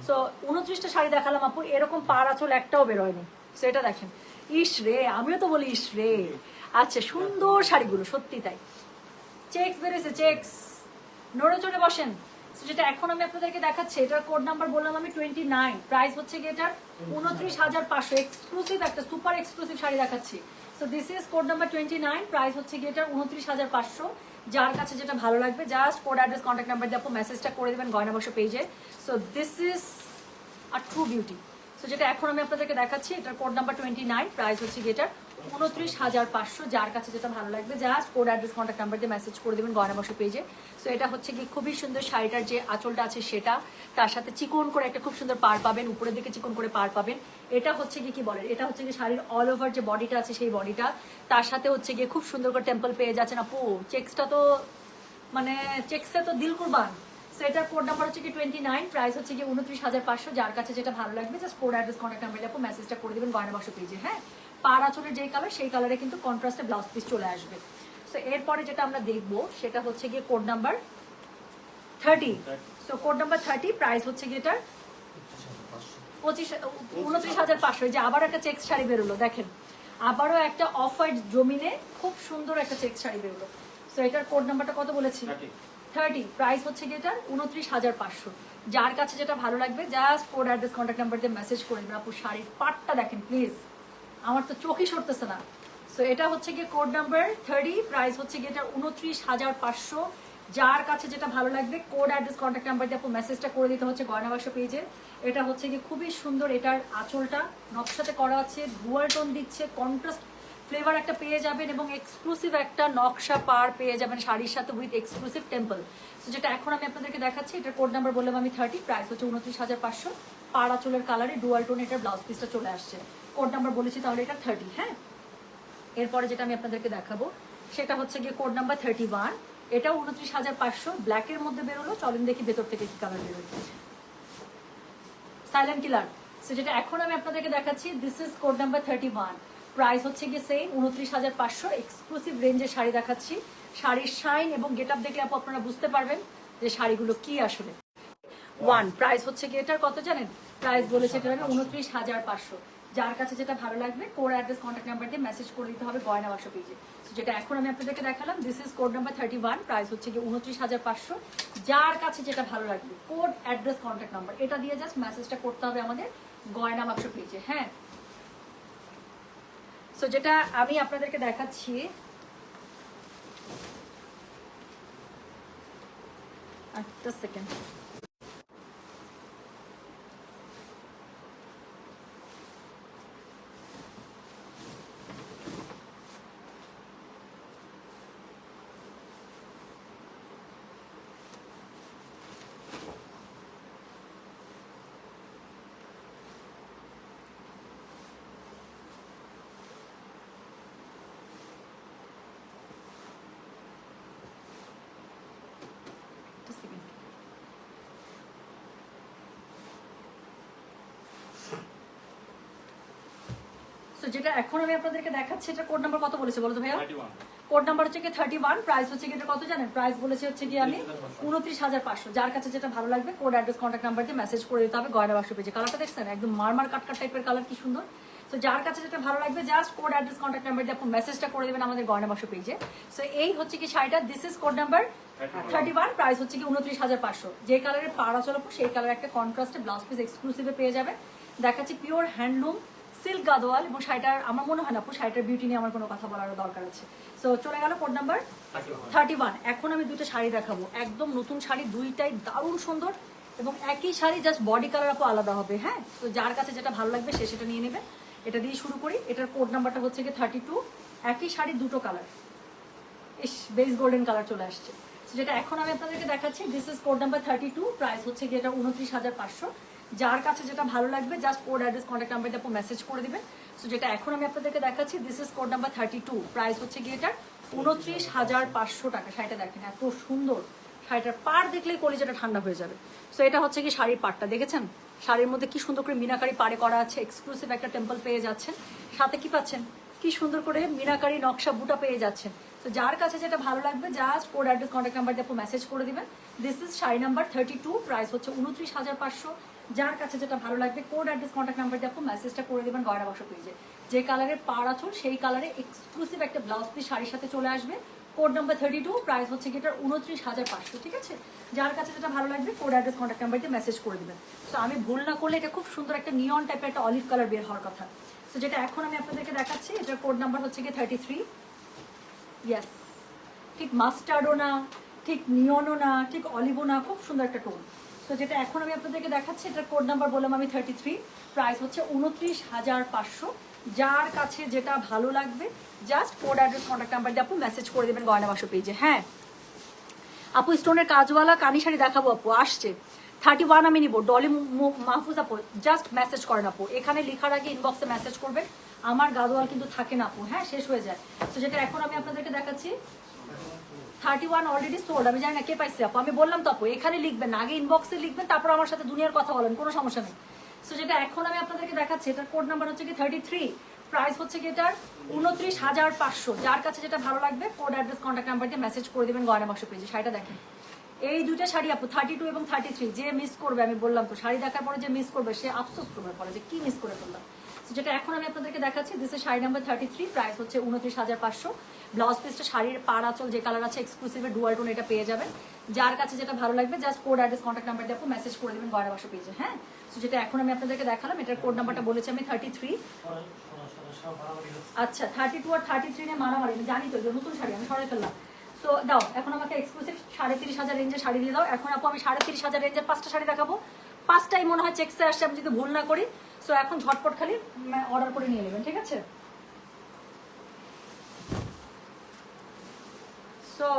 সো 29টা শাড়ি দেখালাম আপু, এরকম পার আঁচল একটাও বেরোয়নি। সো এটা দেখেন, ইস রে, আমিও তো বলি ইস রে। আচ্ছা সুন্দর শাড়িগুলো সত্যি তাই, চেক্স বেরিয়েছে, চেক্স নড়ে চড়ে বসেন। যেটা এখন আমি আপনাদেরকে দেখাচ্ছি, এটার কোড নাম্বার বললাম আমি 29, প্রাইস হচ্ছে গিয়ে এটার 29,500, এক্সক্লুসিভ একটা সুপার এক্সক্লুসিভ শাড়ি দেখাচ্ছি। So this is code number 29, price হচ্ছে গিয়ে এটার 29,500। যার কাছে যেটা ভালো লাগবে just code address contact number দিয়ে আপু মেসেজটা করে দেবেন গয়না বক্স পেজে। So this is a true beauty. So যেটা এখন আমি আপনাদেরকে দেখাচ্ছি, এটার কোড নাম্বার 29, প্রাইস হচ্ছে গিয়ে এটার 29,500। যার কাছে যেটা ভালো লাগবে just code address contact number দিয়ে মেসেজ করে দেবেন গয়না বক্স পেজে। সো এটা হচ্ছে কি খুবই সুন্দর শাড়িটার যে আঁচলটা আছে সেটা, তার সাথে চিকন করে একটা খুব সুন্দর পার পাবেন, উপরের দিকে চিকন করে পার পাবেন। এটা হচ্ছে কি বলেন, এটা হচ্ছে কি শাড়ির অল ওভার যে বডিটা আছে সেই বডিটা, তার সাথে হচ্ছে গিয়ে খুব সুন্দর করে টেম্পল পেয়ে যাচ্ছেন আপু। চেক্সটা তো মানে চেক্সে তো দিল কুরবান। সো এটার কোড নাম্বার হচ্ছে কি 29, প্রাইস হচ্ছে কি 29,500। যার কাছে যেটা ভালো লাগবে just code address contact number দিয়ে আপু মেসেজটা করে দেবেন গয়না বক্স পেজে। হ্যাঁ, পার আঁচলের যেই কালার সেই কালারে কিন্তু কন্ট্রাস্টে ব্লাউজ পিস চলে আসবে। সো এরপরে যেটা আমরা দেখবো সেটা হচ্ছে গিয়ে code number 30। So code number 30, price হচ্ছে গিয়ে এটার 29,500। যে আবার একটা চেক্স শাড়ি বেরোলো, দেখেন আবারও একটা অফ হোয়াইট জমিনে খুব সুন্দর একটা চেক্স শাড়ি বেরোলো। সো এটার কোড নাম্বারটা কত বলেছি? 30, প্রাইস হচ্ছে গিয়ে এটার 29,500। যার কাছে যেটা ভালো লাগবে just code address contact number দিয়ে মেসেজ করে দেবেন। আপু শাড়ির পাটটা দেখেন প্লিজ, আমার তো চোখই সরতেছে না। সো এটা হচ্ছে গিয়ে কোড নাম্বার 30, প্রাইস হচ্ছে গিয়ে এটা 29,500। যার কাছে যেটা ভালো লাগবে কোড অ্যাড্রেস কন্ট্যাক্ট নাম্বার দিয়ে আপু মেসেজটা করে দিতে হচ্ছে গয়না বাক্স পেজে। এটা হচ্ছে গিয়ে খুবই সুন্দর, এটার আঁচলটা নকশাতে করা আছে, ডুয়াল টোন দিচ্ছে, কন্ট্রাস্ট ফ্লেভার একটা পেয়ে যাবেন এবং এক্সক্লুসিভ একটা নকশা পার পেয়ে যাবেন শাড়ির সাথে উইথ এক্সক্লুসিভ টেম্পল। সো যেটা এখন আমি আপনাদেরকে দেখাচ্ছি, এটার কোড নাম্বার বললাম আমি 30, প্রাইস হচ্ছে 29,500। পাড় আঁচলের কালারে ডুয়াল টোন এটার ব্লাউজ পিসটা চলে আসছে। কোড নাম্বার বলেছি তাহলে এটা 30। হ্যাঁ, এরপরে যেটা আমি আপনাদেরকে দেখাবো সেটা হচ্ছে গিয়ে কোড নাম্বার 31, এটাও 29,500। ব্ল্যাকের মধ্যে বেরোলো, চলেন দেখি ভেতর থেকে কি কালার বেরোলো। Silent killer. সো যেটা এখন আমি আপনাদেরকে দেখাচ্ছি, this is code number 31, price হচ্ছে গিয়ে সেম 29,500। এক্সক্লুসিভ রেঞ্জের শাড়ি দেখাচ্ছি। শাড়ির শাইন এবং গেট আপ দেখলে আপু আপনারা বুঝতে পারবেন যে শাড়িগুলো কি আসলে। প্রাইস হচ্ছে গিয়ে এটার কত জানেন? প্রাইস বলেছে এটা 29,500। যার কাছে যেটা ভালো লাগবে কোড অ্যাড্রেস কন্ট্যাক্ট নাম্বার দিয়ে মেসেজ করে দিতে হবে গয়না বাক্স পেজে। যেটা এখন আমি আপনাদেরকে দেখালাম, this is code number 31, price হচ্ছে গিয়ে 29,500। যার কাছে যেটা ভালো লাগবে কোড অ্যাড্রেস কন্ট্যাক্ট নাম্বার এটা দিয়ে জাস্ট মেসেজটা করতে হবে আমাদের গয়না বাক্স পেজে। হ্যাঁ, সো যেটা আমি আপনাদেরকে দেখাচ্ছি, একটা সেকেন্ড। যেটা এখন আমি আপনাদেরকে দেখাচ্ছি, এটা কোড নাম্বার কত বলেছে বলো তো ভাইয়া? কোড নাম্বার হচ্ছে কি 31, প্রাইস হচ্ছে কি এটা কত জানেন? প্রাইস বলেছে হচ্ছে কি আমি 29,500। যার কাছে যেটা ভালো লাগবে কোড অ্যাড্রেস কন্ট্যাক্ট নাম্বার দিয়ে মেসেজ করে দিতে হবে গয়না বাক্স পেজে। কালারটা দেখছেন একদম মারমার কাটকাট টাইপের কালার, কি সুন্দর। সো যার কাছে যেটা ভালো লাগবে just code address contact number দিয়ে আপনি মেসেজটা করে দেবেন আমাদের গয়না বাক্স পেজে। সো এই হচ্ছে কি শাড়িটা, this is code number 31, price হচ্ছে কি 29,500। যে কালারের পাড়া চলাপো সেই কালার একটা কন্ট্রাস্টে ব্লাউজ পিস এক্সক্লুসিভে পেয়ে যাবে। দেখাচ্ছি পিওর হ্যান্ডলুম সিল্ক গাদোয়াল, এবং শাড়িটার আমার মনে হয় না আপু শাড়িটার বিউটি নিয়ে আমার কোনো কথা বলার দরকার আছে। সো চলে গেল কোড নাম্বার 31। এখন আমি দুটো শাড়ি দেখাবো, একদম নতুন শাড়ি, দুইটাই দারুণ সুন্দর এবং একই শাড়ি জাস্ট বডি কালার আপু আলাদা হবে। হ্যাঁ, তো যার কাছে যেটা ভালো লাগবে সে সেটা নিয়ে নেবে। এটা দিয়ে শুরু করি। এটার কোড নাম্বারটা হচ্ছে কি 32, একই শাড়ি দুটো কালার, ইস বেস গোল্ডেন কালার চলে আসছে। যেটা এখন আমি আপনাদেরকে দেখাচ্ছি, this is code number 32, price হচ্ছে কি এটা 29,500। যার কাছে যেটা ভালো লাগবে just code address contact number দিয়ে আপনি মেসেজ করে দিবেন। সো যেটা এখন আমি আপনাদেরকে দেখাচ্ছি, this is code number 32, price হচ্ছে কি এটা 29,500 টাকা। শাড়িটা দেখেন এত সুন্দর, শাড়িটার পাড় দেখলেই কলিজাটা ঠান্ডা হয়ে যাবে। সো এটা হচ্ছে কি শাড়ির পাড়টা দেখেছেন, শাড়ির মধ্যে কি সুন্দর করে মিনাকারি পাড়ে করা আছে, এক্সক্লুসিভ একটা টেম্পল পেয়ে যাচ্ছেন, সাথে কি পাচ্ছেন কি সুন্দর করে মিনাকারি নকশা বুটা পেয়ে যাচ্ছেন। তো যার কাছে যেটা ভালো লাগবে just code address contact number দিয়ে আপনি মেসেজ করে দিবেন। This is sari number 32, price হচ্ছে 29,500। যার কাছে যেটা ভালো লাগবে কোড অ্যাড্রেস কন্ট্যাক্ট নাম্বার দিয়ে আপনি মেসেজটা করে দেবেন গয়না বাক্স পেজে। যে কালারের পাড় আঁচল সেই কালারে এক্সক্লুসিভ একটা ব্লাউজ পিস শাড়ির সাথে চলে আসবে, কোড নাম্বার 32, প্রাইস হচ্ছে কি এটার 29,500, ঠিক আছে? যার কাছে যেটা ভালো লাগবে কোড অ্যাড্রেস কন্ট্যাক্ট নাম্বার দিয়ে মেসেজ করে দিবেন। তো আমি ভুল না করলে এটা খুব সুন্দর একটা নিয়ন টাইপের একটা অলিভ কালার বের হওয়ার কথা। তো যেটা এখন আমি আপনাদেরকে দেখাচ্ছি, এটার কোড নাম্বার হচ্ছে কি 33। ইয়েস, ঠিক মাস্টার্ডও না, ঠিক নিয়নও না, ঠিক অলিভও না, খুব সুন্দর একটা টোন। তো যেটা এখন আমি আপনাদেরকে দেখাচ্ছি, এটার কোড নাম্বার বললাম আমি 33, প্রাইস হচ্ছে 29,500। যার কাছে যেটা ভালো লাগবে just code address contact number দিয়ে আপু মেসেজ করে দেবেন গয়না বাক্স পেজে। হ্যাঁ আপু, স্টোনের কাজওয়ালা কানি শাড়ি দেখাবো আপু, আসছে 31 আমি নিব। ডলি মাহফুজ আপু জাস্ট মেসেজ করেন আপু, এখানে লেখার আগে ইনবক্সে মেসেজ করবেন। আমার গাদোয়াল কিন্তু থাকে না আপু, হ্যাঁ শেষ হয়ে যায়। তো যেটা এখন আমি আপনাদেরকে দেখাচ্ছি 31 অলরেডি সোল্ড। আমি জানি না কে পাইছে আপু, আমি বললাম তো আপু এখানে লিখবেন না, আগে ইনবক্সে লিখবেন, তারপর আমার সাথে দুনিয়ার কথা বলেন, কোনো সমস্যা নেই। সো যেটা এখন আমি আপনাদেরকে দেখাচ্ছি, এটার কোড নাম্বার হচ্ছে কি 33, প্রাইস হচ্ছে কি এটার 29,500। যার কাছে যেটা ভালো লাগবে কোড অ্যাড্রেস কন্ট্যাক্ট নাম্বার দিয়ে মেসেজ করে দেবেন গয়না বাক্স পেজে। শাড়িটা দেখেন, এই দুইটা শাড়ি আপু 32 এবং 33, যে মিস করবে আমি বললাম তো, শাড়ি দেখার পরে যে মিস করবে সে আফসোস করবে পরে যে কি মিস করে ফেললাম। যেটা এখন আমি আপনাদেরকে দেখাচ্ছি, this is sari number 33, price হচ্ছে 29,500। ব্লাউজ পিসটা শাড়ির পাড় আঁচল যে কালার আছে এক্সক্লুসিভে ডুয়াল টোন, এটা পেয়ে যাবেন। যার কাছে যেটা ভালো লাগবে just code address contact number দিয়ে আপু মেসেজ করে দেবেন গয়না বাক্স পেজে। হ্যাঁ, তো যেটা এখন আমি আপনাদেরকে দেখালাম, এটার কোড নাম্বারটা বলেছি আমি 33। আচ্ছা 32 আর 33 নিয়ে মারামারি, আমি জানি তো যে নতুন শাড়ি আমি সরাই ফেললাম। সো দাও এখন আমাকে এক্সক্লুসিভ 30,500 রেঞ্জের শাড়ি দিয়ে দাও। এখন আপু আমি 30,500 রেঞ্জের 5টা শাড়ি দেখাবো, 5টাই মনে হয় চেক্সে আসছে আমি যদি ভুল না করি। সো এখন ঝটপট খালি অর্ডার করে নিয়ে নেবেন, ঠিক আছে? সো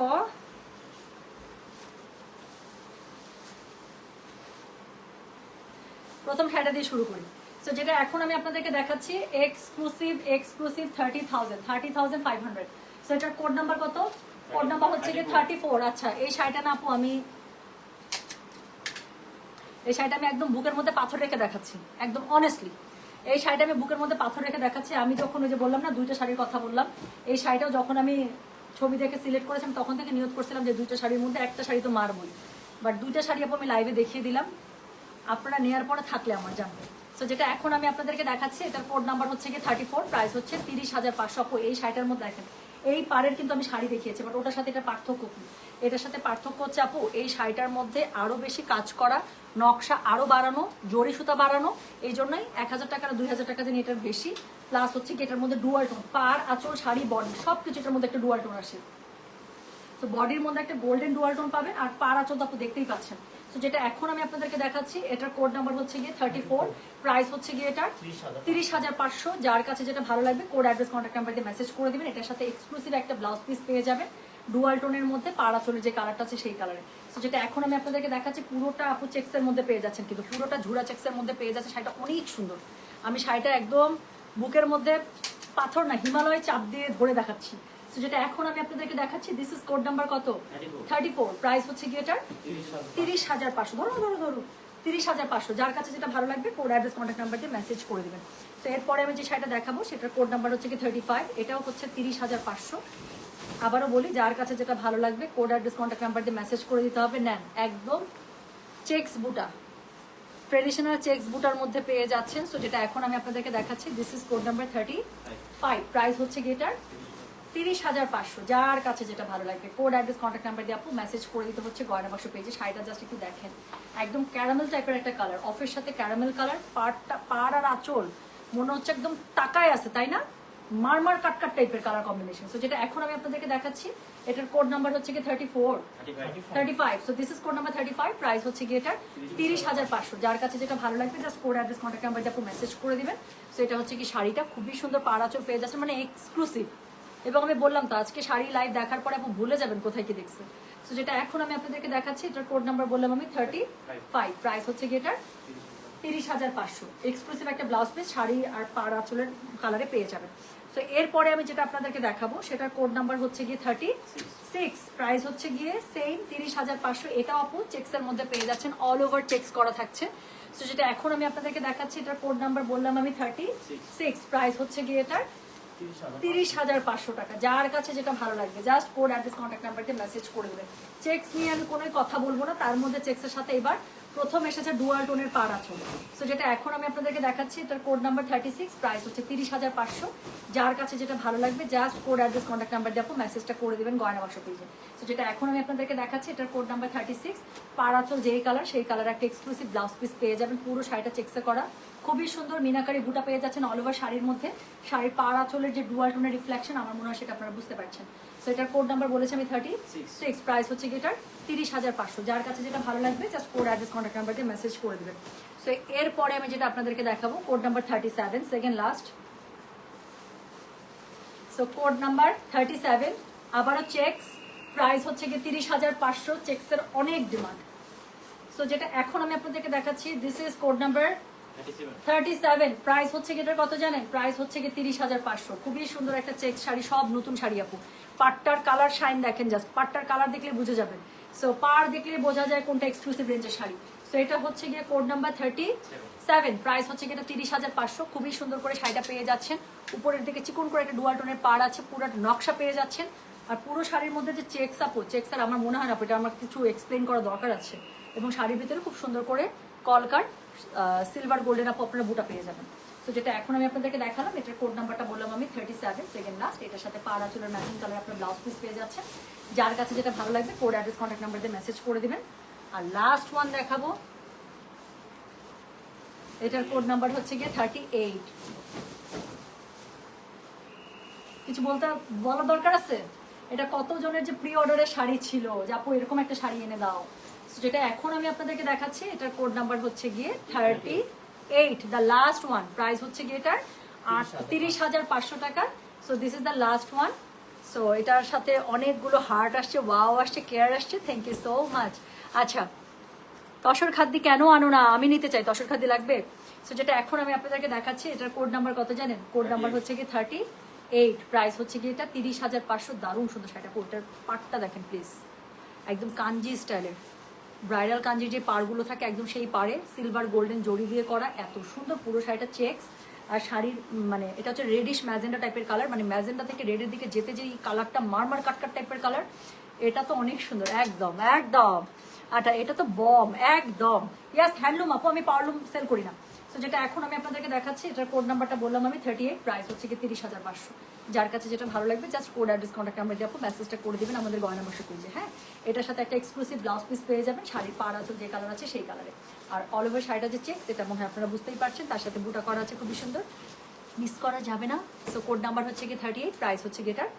প্রথম শাড়িটা দিয়ে শুরু করি। সো যেটা এখন আমি আপনাদেরকে দেখাচ্ছি এক্সক্লুসিভ 30,500। সো এটার কোড নাম্বার কত? কোড নাম্বার হচ্ছে কি 34। আচ্ছা এই শাড়িটা না আপু আমি একদম বুকের মধ্যে পাথর রেখে দেখাচ্ছি, একদম অনেস্টলি এই শাড়িটা আমি বুকের মধ্যে পাথর রেখে দেখাচ্ছি। আমি যখন ওই যে বললাম না দুইটা শাড়ির কথা বললাম, এই শাড়িটাও যখন আমি ছবি দেখে সিলেক্ট করেছিলাম তখন থেকে নিয়ত করছিলাম যে দুইটা শাড়ির মধ্যে একটা শাড়ি তো মারবই, বাট দুইটা শাড়ি আপু আমি লাইভে দেখিয়ে দিলাম, আপনারা নেওয়ার পরে থাকলে আমার জানবেন। সো যেটা এখন আমি আপনাদেরকে দেখাচ্ছি, এটার কোড নাম্বার হচ্ছে কি 34, প্রাইস হচ্ছে 30,500। আপু এই শাড়িটার মধ্যে দেখেন এই পাড়ের কিন্তু আমি শাড়ি দেখিয়েছি, বাট ওটার সাথে এটা পার্থক্য কি? এটার সাথে পার্থক্য হচ্ছে আপু এই শাড়িটার মধ্যে আরো বেশি কাজ করা, নকশা আরো বাড়ানো, জরি সুতা বাড়ানো, এই জন্যই 1,000 টাকা 2,000 টাকা দিয়ে এটার বেশি। প্লাস হচ্ছে কি এটার মধ্যে ডুয়াল টোন, পাড় আঁচল শাড়ি বডি সবকিছু এটার মধ্যে একটা ডুয়াল টোন আসে। তো বডির মধ্যে একটা গোল্ডেন ডুয়াল টোন পাবেন, আর পাড় আঁচল তো আপু দেখতেই পাচ্ছেন। তো যেটা এখন আমি আপনাদেরকে দেখাচ্ছি, এটার কোড নাম্বার হচ্ছে গিয়ে 34, প্রাইস হচ্ছে গিয়ে এটার 30,500। যার কাছে যেটা ভালো লাগবে কোড অ্যাড্রেস কন্ট্যাক্ট নাম্বার দিয়ে মেসেজ করে দিবেন। এটার সাথে এক্সক্লুসিভ একটা ব্লাউজ পিস পেয়ে যাবেন ডুয়াল টোনের মধ্যে, পাড়া চলে যে কালারটা আছে সেই কালারে। তো যেটা এখন আমি আপনাদেরকে দেখাচ্ছি পুরোটা আপু চেক্সের মধ্যে পেয়ে যাচ্ছেন, কিন্তু পুরোটা ঝুরা চেক্সের মধ্যে পেয়ে যাচ্ছে। শাড়িটা অনেক সুন্দর, আমি শাড়িটা একদম বুকের মধ্যে পাথর না হিমালয় চাপ দিয়ে ধরে দেখাচ্ছি। তো যেটা এখন আমি আপনাদেরকে দেখাচ্ছি, দিস ইজ কোড নাম্বার কত? 34, প্রাইস হচ্ছে কি এটার 30,500। ধরো ধরো ধরো 30,500। যার কাছে যেটা ভালো লাগবে কোড অ্যাড্রেস কন্ট্যাক্ট নাম্বার দিয়ে মেসেজ করে দেবেন। তো এরপরে আমি যে শাড়িটা দেখাবো সেটার কোড নাম্বার হচ্ছে কি 35, এটাও হচ্ছে 30,500। আবারও বলি যার কাছে যেটা ভালো লাগবে কোড অ্যাড্রেস কন্ট্যাক্ট নাম্বার দিয়ে মেসেজ করে দিতে হবে। নেন একদম চেক্স বুটা, ট্রেডিশনাল চেক্স বুটার মধ্যে পেয়ে যাচ্ছেন। সো যেটা এখন আমি আপনাদেরকে দেখাচ্ছি, this is code number 35, price হচ্ছে কি এটার 30,500। যার কাছে যেটা ভালো লাগবে কোড অ্যাড্রেস কন্ট্যাক্ট নাম্বার দিয়ে আপু মেসেজ করে দিতে হচ্ছে গয়না বাক্স পেজে। শাড়িটা জাস্ট একটু দেখেন, একদম ক্যারামেল টাইপের একটা কালার, অফের সাথে ক্যারামেল কালার, পাড় আর আঁচল মনে হচ্ছে একদম টাকায় আছে তাই না, মারমার কাটকাট টাইপের কালার কম্বিনেশন। সো যেটা এখন আমি আপনাদেরকে দেখাচ্ছি, এটার কোড নাম্বার হচ্ছে কি 35। So this is code number 35, price হচ্ছে কি এটার 30,500। যার কাছে যেটা ভালো লাগবে just code address contact number দিয়ে আপু মেসেজ করে দিবেন। সো এটা হচ্ছে কি শাড়িটা খুবই সুন্দর পাড় আঁচল পেয়ে যাচ্ছে, মানে এক্সক্লুসিভ। এবং আমি বললাম তো আজকে শাড়ি লাইভ দেখার পরে আপনি ভুলে যাবেন কোথায় কি দেখছে। সো যেটা এখন আমি আপনাদেরকে দেখাচ্ছি, এটার কোড নাম্বার বললাম আমি 35, প্রাইস হচ্ছে কি এটার 30,500। এক্সক্লুসিভ একটা ব্লাউজ পিস শাড়ি আর পাড় আঁচলের কালারে পেয়ে যাবেন। তো এরপরে আমি যেটা আপনাদেরকে দেখাবো সেটার কোড নাম্বার হচ্ছে গিয়ে 36, প্রাইস হচ্ছে গিয়ে সেম 30,500। এটা আপু চেক্সের মধ্যে পেয়ে যাচ্ছেন, অল ওভার চেক্স করা থাকছে। সো যেটা এখন আমি আপনাদেরকে দেখাচ্ছি, এটার কোড নাম্বার বললাম আমি 36, প্রাইস হচ্ছে গিয়ে এটার 30,500 টাকা। যার কাছে যেটা ভালো লাগবে জাস্ট কোড অ্যাড্রেস কন্ট্যাক্ট নাম্বারকে মেসেজ করে দেবেন। চেক্স নিয়ে আমি কোনো কথা বলবো না, তার মধ্যে চেক্সের সাথে এবার প্রথম এসেছে ডুয়াল টোনের পাড় আঁচল। সো যেটা এখন আমি আপনাদেরকে দেখাচ্ছি, এটার কোড নাম্বার 36, প্রাইস হচ্ছে 30,500। যার কাছে যেটা ভালো লাগবে just code address contact number দিয়ে মেসেজটা করে দেবেন গয়না বাক্স পেজে। সো যেটা এখন আমি আপনাদেরকে দেখাচ্ছি, এটার কোড নাম্বার 36, পাড় আঁচল যেই কালার সেই কালার একটা এক্সক্লুসিভ ব্লাউজ পিস পেয়ে যাবেন, পুরো শাড়িটা চেকসে করা, খুবই সুন্দর মিনাকারি বুটা পেয়ে যাচ্ছেন অল ওভার শাড়ির মধ্যে। শাড়ির পাড় আঁচলের যে ডুয়াল টোনের রিফ্লেকশন আমার মনে হয় সেটা আপনারা বুঝতে পারছেন। সো এটার কোড নাম্বার বলেছি আমি 36, প্রাইস হচ্ছে এটার 30,500। যার কাছে যেটা ভালো লাগবে just code address contact number দিয়ে মেসেজ করে দেবেন। সো এরপরে আমি যেটা আপনাদেরকে দেখাবো code number 37, second last. So code number 37 আবারও চেকস, প্রাইস হচ্ছে গিয়ে 30,500। চেকসের অনেক ডিমান্ড। সো যেটা এখন আমি আপনাদেরকে দেখাচ্ছি, this is code number 37, price হচ্ছে গিয়ে এটার কত জানেন? প্রাইস হচ্ছে গিয়ে 30,500। খুবই সুন্দর একটা চেক শাড়ি, সব নতুন শাড়ি আপু। পাটটার কালার শাইন দেখেন, জাস্ট পাটটার কালার দেখলে বুঝে যাবেন। সো পাড় দেখলে বোঝা যায় কোনটা এক্সক্লুসিভ রেঞ্জের শাড়ি। সো এটা হচ্ছে গিয়ে কোড নাম্বার 37, প্রাইস হচ্ছে গিয়ে 30,500। খুবই সুন্দর করে শাড়িটা পেয়ে যাচ্ছেন। উপরের দিকে চিকন করে একটা ডুয়াল টোনের পাড় আছে, পুরো নকশা পেয়ে যাচ্ছেন। আর পুরো শাড়ির মধ্যে যে চেকস আপু, চেকস আর আমার মনে হয় না এটা আমার কিছু এক্সপ্লেন করা দরকার আছে। এবং শাড়ির ভিতরে খুব সুন্দর করে কলকার সিলভার গোল্ডেন আপু আপনারা বুটা পেয়ে যাবেন। তো যেটা এখন আমি আপনাদেরকে দেখালাম, এটার কোড নাম্বারটা বললাম আমি 37, সেকেন্ড লাস্ট। এটার সাথে পাড় আঁচলের ম্যাচিং কালার আপনার ব্লাউজ পিস পেয়ে যাচ্ছেন। যার কাছে যেটা ভালো লাগবে কোড অ্যাড্রেস কন্ট্যাক্ট নাম্বার দিয়ে মেসেজ করে দিবেন। আর লাস্ট ওয়ান দেখাবো, এটার কোড নাম্বার হচ্ছে গিয়ে 38। কিছু বলার দরকার আছে? এটা কতজনের যে প্রি অর্ডারের শাড়ি ছিল যে আপু এরকম একটা শাড়ি এনে দাও। যেটা এখন আমি আপনাদেরকে দেখাচ্ছি, এটার কোড নাম্বার হচ্ছে গিয়ে 38, দ্য লাস্ট ওয়ান। প্রাইস হচ্ছে গিয়ে এটার 30,500 টাকা। So this is the last one. So এটার সাথে অনেকগুলো হার্ট আসছে, ওয়াও আসছে, কেয়ার আসছে, থ্যাংক ইউ সো মাচ। আচ্ছা, তসর খাদ্যি কেন আনো না? আমি নিতে চাই, তসর খাদ্যি লাগবে। সো যেটা এখন আমি আপনাদেরকে দেখাচ্ছি, এটার কোড নাম্বার কত জানেন? কোড নাম্বার হচ্ছে গিয়ে 38, প্রাইস হচ্ছে গিয়ে এটা 30,500। দারুণ সুন্দর শাড়িটা, ওটার পাটটা দেখেন প্লিজ, একদম কাঞ্জি স্টাইলের ব্রাইডাল কাঞ্জির যে পাড়গুলো থাকে একদম সেই পাড়ে সিলভার গোল্ডেন জড়ি দিয়ে করা, এত সুন্দর পুরো শাড়িটা চেকস। আর শাড়ির মানে এটা হচ্ছে রেডিশ ম্যাজেন্ডা টাইপের কালার, মানে ম্যাজেন্ডা থেকে রেডের দিকে যেতে যে কালারটা মারমার কাটকাট টাইপের কালার, এটা তো অনেক সুন্দর, একদম একদম। আচ্ছা, এটা তো বম একদম। ইয়াস, হ্যান্ডলুম আপু, আমি পাওয়ারলুম সেল করি না। সো যেটা এখন আমি আপনাদেরকে দেখাচ্ছি, এটার কোড নাম্বারটা বললাম আমি 38, প্রাইস হচ্ছে কি 30,500। যার কাছে যেটা ভালো লাগবে just code address contact number দিয়ে আপু মেসেজটা করে দেবেন আমাদের গয়না বাক্স পেজে। হ্যাঁ, এটার সাথে একটা এক্সক্লুসিভ ব্লাউজ পিস পেয়ে যাবেন, শাড়ির পাড় আছে যে কালার আছে সেই কালারে। আর অল ওভার শাড়িটা যে চেক, সেটা মনে হয় আপনারা বুঝতেই পারছেন, তার সাথে বুটা করা আছে খুবই সুন্দর, মিস করা যাবে না। সো কোড নাম্বার হচ্ছে কি 38, প্রাইস হচ্ছে কি এটার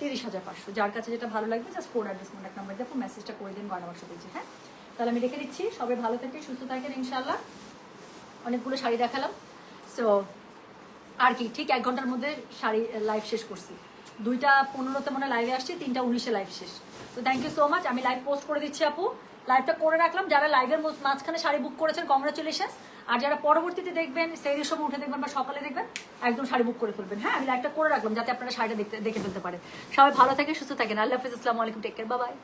30,500। যার কাছে যেটা ভালো লাগবে just code address contact number দিয়ে আপু মেসেজটা করে দিন গয়না বাক্স পেজে। হ্যাঁ, তাহলে আমি রেখে দিচ্ছি। সবাই ভালো থাকেন, সুস্থ থাকেন ইনশাল্লাহ। অনেকগুলো শাড়ি দেখালাম। সো আর কি, ঠিক 1 ঘন্টার মধ্যে শাড়ি লাইভ শেষ করছি। 2:15 মনে লাইভে আসছি, 3:19 লাইভ শেষ। তো থ্যাংক ইউ সো মাচ। আমি লাইভ পোস্ট করে দিচ্ছি আপু, লাইভটা করে রাখলাম। যারা লাইভের মাঝখানে শাড়ি বুক করেছেন কংগ্রাচুলেশনস। আর যারা পরবর্তীতে দেখবেন, সেই সময় উঠে দেখবেন বা সকালে দেখবেন, একদম শাড়ি বুক করে ফেলবেন। হ্যাঁ, আমি লাইভটা করে রাখলাম যাতে আপনারা শাড়িটা দেখে ফেলতে পারেন। সবাই ভালো থাকেন, সুস্থ থাকেন। আল্লাহ হাফিজ, আসসালামু আলাইকুম, টেক কেয়ার, বাই বাই।